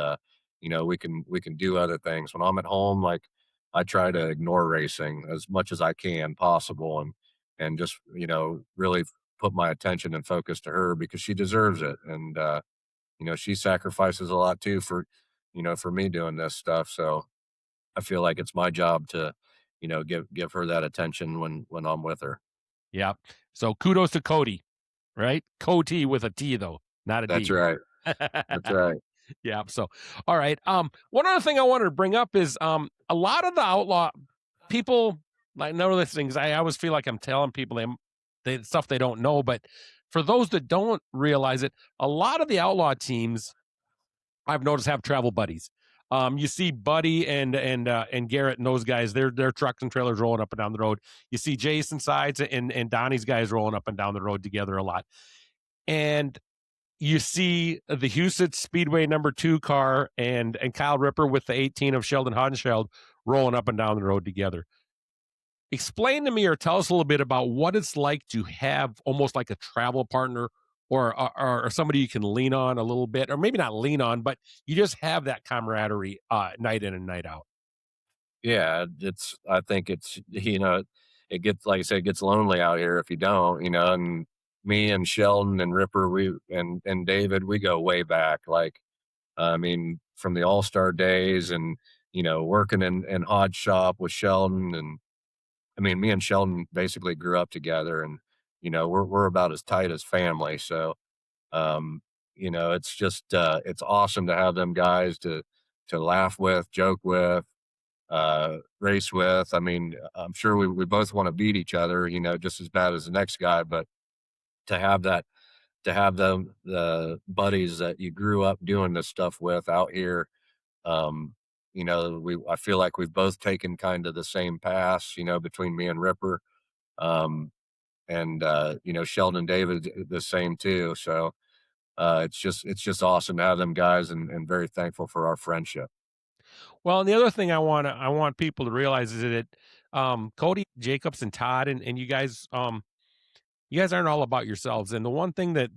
we can do other things. When I'm at home, like I try to ignore racing as much as I can possible and just, really put my attention and focus to her because she deserves it. And she sacrifices a lot too for me doing this stuff. So I feel like it's my job to, give her that attention when I'm with her. Yeah. So kudos to Cody, right? Cody with a T though, not a That's D. right. That's right. Yeah. So, all right. One other thing I wanted to bring up is a lot of the outlaw people like know these things. I always feel like I'm telling people they stuff they don't know, but for those that don't realize it, a lot of the outlaw teams I've noticed have travel buddies. You see Buddy and Garrett and those guys, their trucks and trailers rolling up and down the road. You see Jason Sides and Donnie's guys rolling up and down the road together a lot. And you see the Houston Speedway number 2 car and Kyle Ripper with the 18 of Sheldon Hodenschild rolling up and down the road together. Explain to me or tell us a little bit about what it's like to have almost like a travel partner or somebody you can lean on a little bit, or maybe not lean on, but you just have that camaraderie night in and night out. Yeah, I think it gets, like I said, it gets lonely out here if you don't, and me and Sheldon and Ripper, and David, we go way back. Like, I mean, from the All-Star days and, working in Hodge shop with Sheldon. And I mean, me and Sheldon basically grew up together and, we're about as tight as family. So, um, it's awesome to have them guys to laugh with, joke with, race with. I mean, I'm sure we both want to beat each other, just as bad as the next guy, but to have that, to have the buddies that you grew up doing this stuff with out here, I feel like we've both taken kind of the same paths, between me and Ripper. Um, and Sheldon and David the same too. So it's just awesome to have them guys and very thankful for our friendship. Well, and the other thing I want people to realize is that Cody Jacobs and Todd and you guys aren't all about yourselves. And the one thing that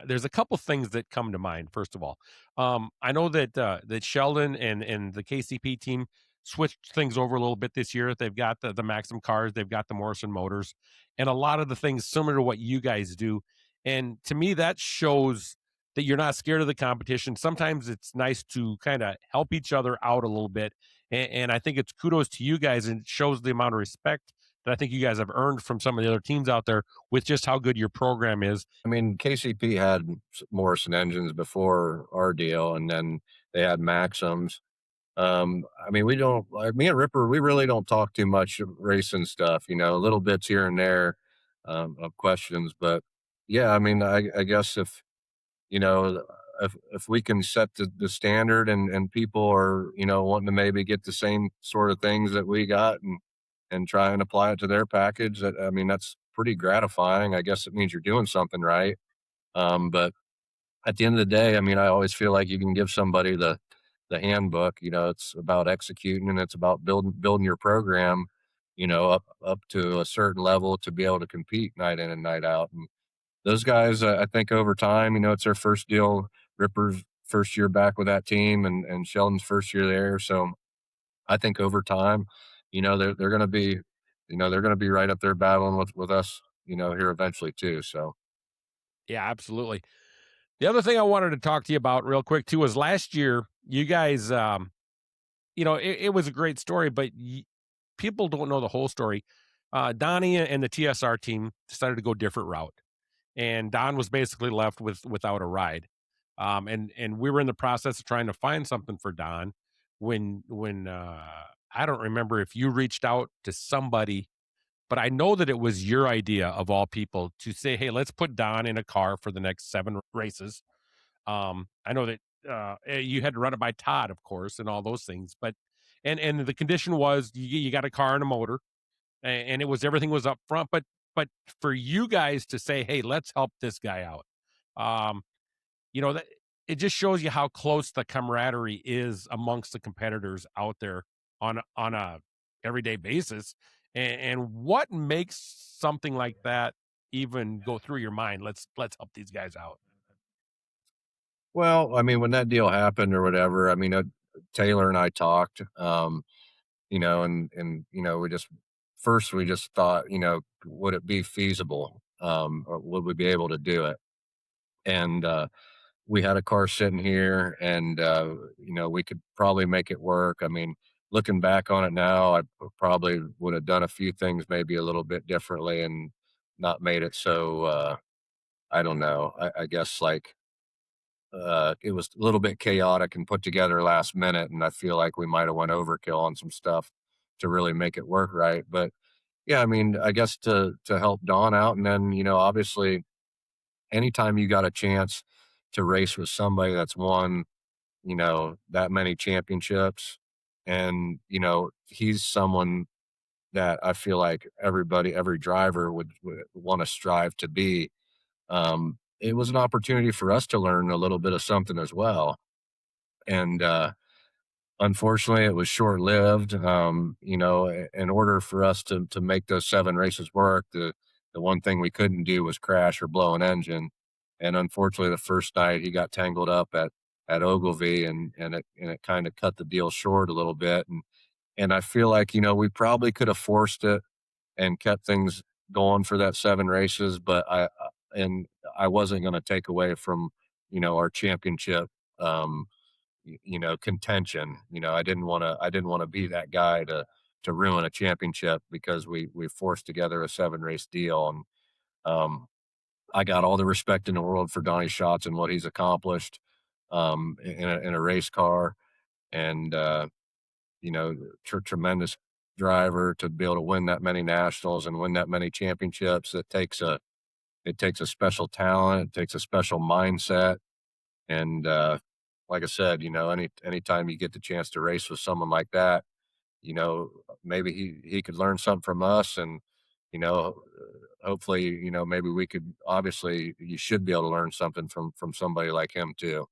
there's a couple things that come to mind. First of all, I know that Sheldon and the KCP team switched things over a little bit this year. They've got the Maxim cars, they've got the Morrison motors, and a lot of the things similar to what you guys do. And to me, that shows that you're not scared of the competition. Sometimes it's nice to kind of help each other out a little bit. And I think it's kudos to you guys, and it shows the amount of respect that I think you guys have earned from some of the other teams out there with just how good your program is. I mean, KCP had Morrison engines before our deal, and then they had Maxims. I mean, we don't like me and Ripper. We really don't talk too much racing stuff, little bits here and there of questions. But yeah, I mean, I guess you know if we can set the standard and people are wanting to maybe get the same sort of things that we got and try and apply it to their package, that I mean, that's pretty gratifying. I guess it means you're doing something right. But at the end of the day, I mean, I always feel like you can give somebody the handbook. It's about executing and it's about building your program, up to a certain level to be able to compete night in and night out. And those guys, I think over time, it's their first deal. Ripper's first year back with that team, and Sheldon's first year there. So I think over time, they're going to be, they're going to be right up there battling with us, here eventually too. So Yeah, absolutely. The other thing I wanted to talk to you about real quick too was last year, you guys, it was a great story, but people don't know the whole story. Donnie and the TSR team decided to go different route, and Don was basically left without a ride. And we were in the process of trying to find something for Don when I don't remember if you reached out to somebody, but I know that it was your idea of all people to say, "Hey, let's put Don in a car for the next 7 races." I know that you had to run it by Todd, of course, and all those things, but and the condition was you got a car and a motor, and it was everything was up front, but for you guys to say, "Hey, let's help this guy out," um, that it just shows you how close the camaraderie is amongst the competitors out there on a everyday basis, and what makes something like that even go through your mind? Let's help these guys out. Well, I mean, when that deal happened or whatever, I mean, Taylor and I talked, we just first we just thought, would it be feasible? Or would we be able to do it? And we had a car sitting here, and we could probably make it work. I mean, looking back on it now, I probably would have done a few things maybe a little bit differently and not made it so. I don't know. I guess like it was a little bit chaotic and put together last minute, and I feel like we might have went overkill on some stuff to really make it work right. But yeah, I mean, I guess to help Dawn out, and then obviously, anytime you got a chance to race with somebody that's won, that many championships, and he's someone that I feel like every driver would want to strive to be. It was an opportunity for us to learn a little bit of something as well. And unfortunately, it was short lived. In order for us to make those 7 races work, the one thing we couldn't do was crash or blow an engine. And unfortunately, the first night he got tangled up at Ogilvy, and it kind of cut the deal short a little bit. And I feel like we probably could have forced it and kept things going for that 7 races, but I wasn't going to take away from our championship. Contention. I didn't want to be that guy to ruin a championship because we forced together a 7 race deal. And I got all the respect in the world for Donnie Schatz and what he's accomplished in a race car. And tremendous driver to be able to win that many nationals and win that many championships. It takes a special talent. It takes a special mindset. And like I said, anytime you get the chance to race with someone like that, maybe he could learn something from us, and hopefully, maybe we could. Obviously, you should be able to learn something from somebody like him too.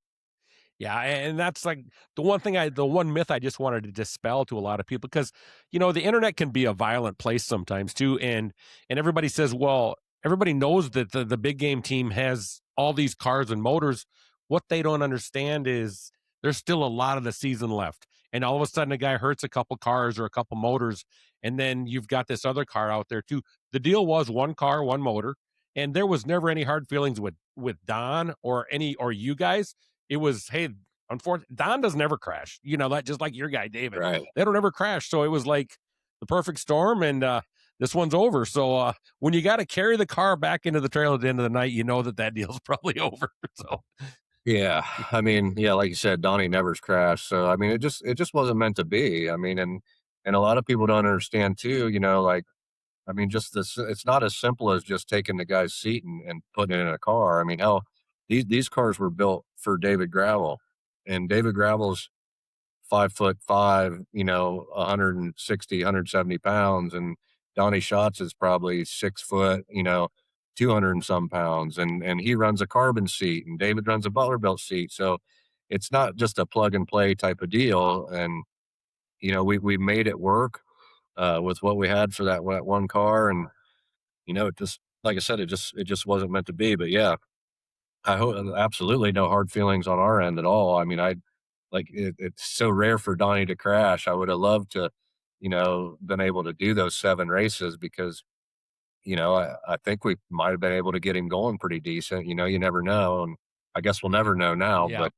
Yeah, and that's like the one myth I just wanted to dispel to a lot of people because the internet can be a violent place sometimes too, and everybody says, well, everybody knows that the big game team has all these cars and motors. What they don't understand is there's still a lot of the season left, and all of a sudden a guy hurts a couple cars or a couple motors, and then you've got this other car out there too. The deal was one car, one motor, and there was never any hard feelings with Don or you guys. It was, hey, unfortunately, Don doesn't ever crash. That just like your guy, David. Right. They don't ever crash. So it was like the perfect storm, and this one's over. So when you got to carry the car back into the trail at the end of the night, you know that deal's probably over. So Yeah. I mean, yeah, like you said, Donnie never's crashed. So I mean, it just wasn't meant to be. I mean, and a lot of people don't understand too. Like, I mean, just this. It's not as simple as just taking the guy's seat and putting it in a car. I mean, hell, these cars were built for David Gravel, and David Gravel's 5'5", 160, 170 pounds, and Donnie Schatz is probably 6 foot, 200 and some pounds, and he runs a carbon seat, and David runs a Butler belt seat. So it's not just a plug and play type of deal. And we made it work with what we had for that one car, and it just like I said, it just wasn't meant to be. But yeah, I hope absolutely no hard feelings on our end at all. I mean, it's so rare for Donnie to crash. I would have loved to, been able to do those 7 races because, I think we might have been able to get him going pretty decent. You never know. And I guess we'll never know now, Yeah.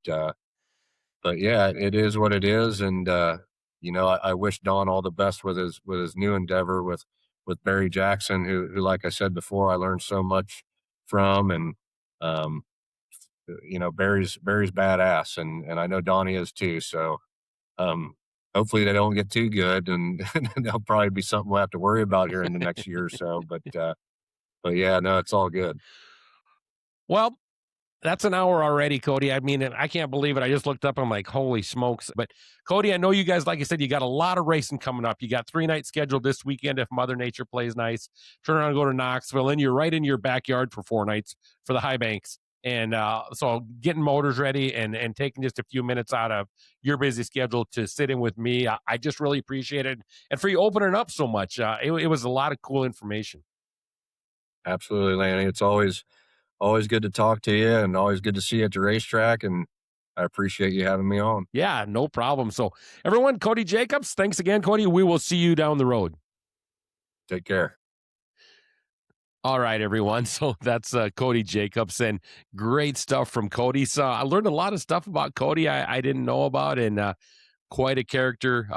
but yeah, it is what it is. And, I wish Don all the best with his new endeavor with Barry Jackson, who, like I said before, I learned so much from. And, um, Barry's badass, and I know Donnie is too. So, um, hopefully they don't get too good, and there'll probably be something we'll have to worry about here in the next year or so. But yeah, no, it's all good. Well, that's an hour already, Cody. I mean, and I can't believe it. I just looked up. I'm like, holy smokes. But Cody, I know you guys, like I said, you got a lot of racing coming up. You got 3 nights scheduled this weekend if Mother Nature plays nice. Turn around and go to Knoxville, and you're right in your backyard for 4 nights for the High Banks. And so getting motors ready and taking just a few minutes out of your busy schedule to sit in with me, I just really appreciate it. And for you opening up so much, it was a lot of cool information. Absolutely, Lanny. It's always good to talk to you, and always good to see you at the racetrack. And I appreciate you having me on. Yeah, no problem. So, everyone, Cody Jacobs, thanks again, Cody. We will see you down the road. Take care. All right, everyone. So that's Cody Jacobs, and great stuff from Cody. So I learned a lot of stuff about Cody I didn't know about, and quite a character.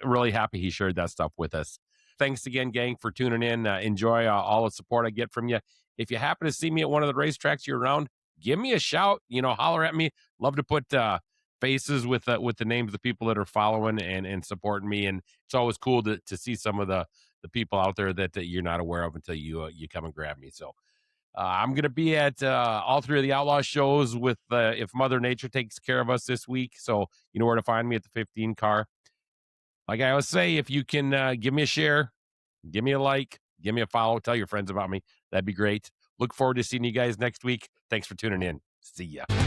Really happy he shared that stuff with us. Thanks again, gang, for tuning in. Enjoy all the support I get from you. If you happen to see me at one of the racetracks you're around, give me a shout. Holler at me. Love to put faces with the names of the people that are following and supporting me. And it's always cool to see some of the people out there that you're not aware of until you come and grab me. So I'm going to be at all three of the Outlaw shows with if Mother Nature takes care of us this week. So you know where to find me at the 15 car. Like I always say, if you can give me a share, give me a like, give me a follow, tell your friends about me. That'd be great. Look forward to seeing you guys next week. Thanks for tuning in. See ya.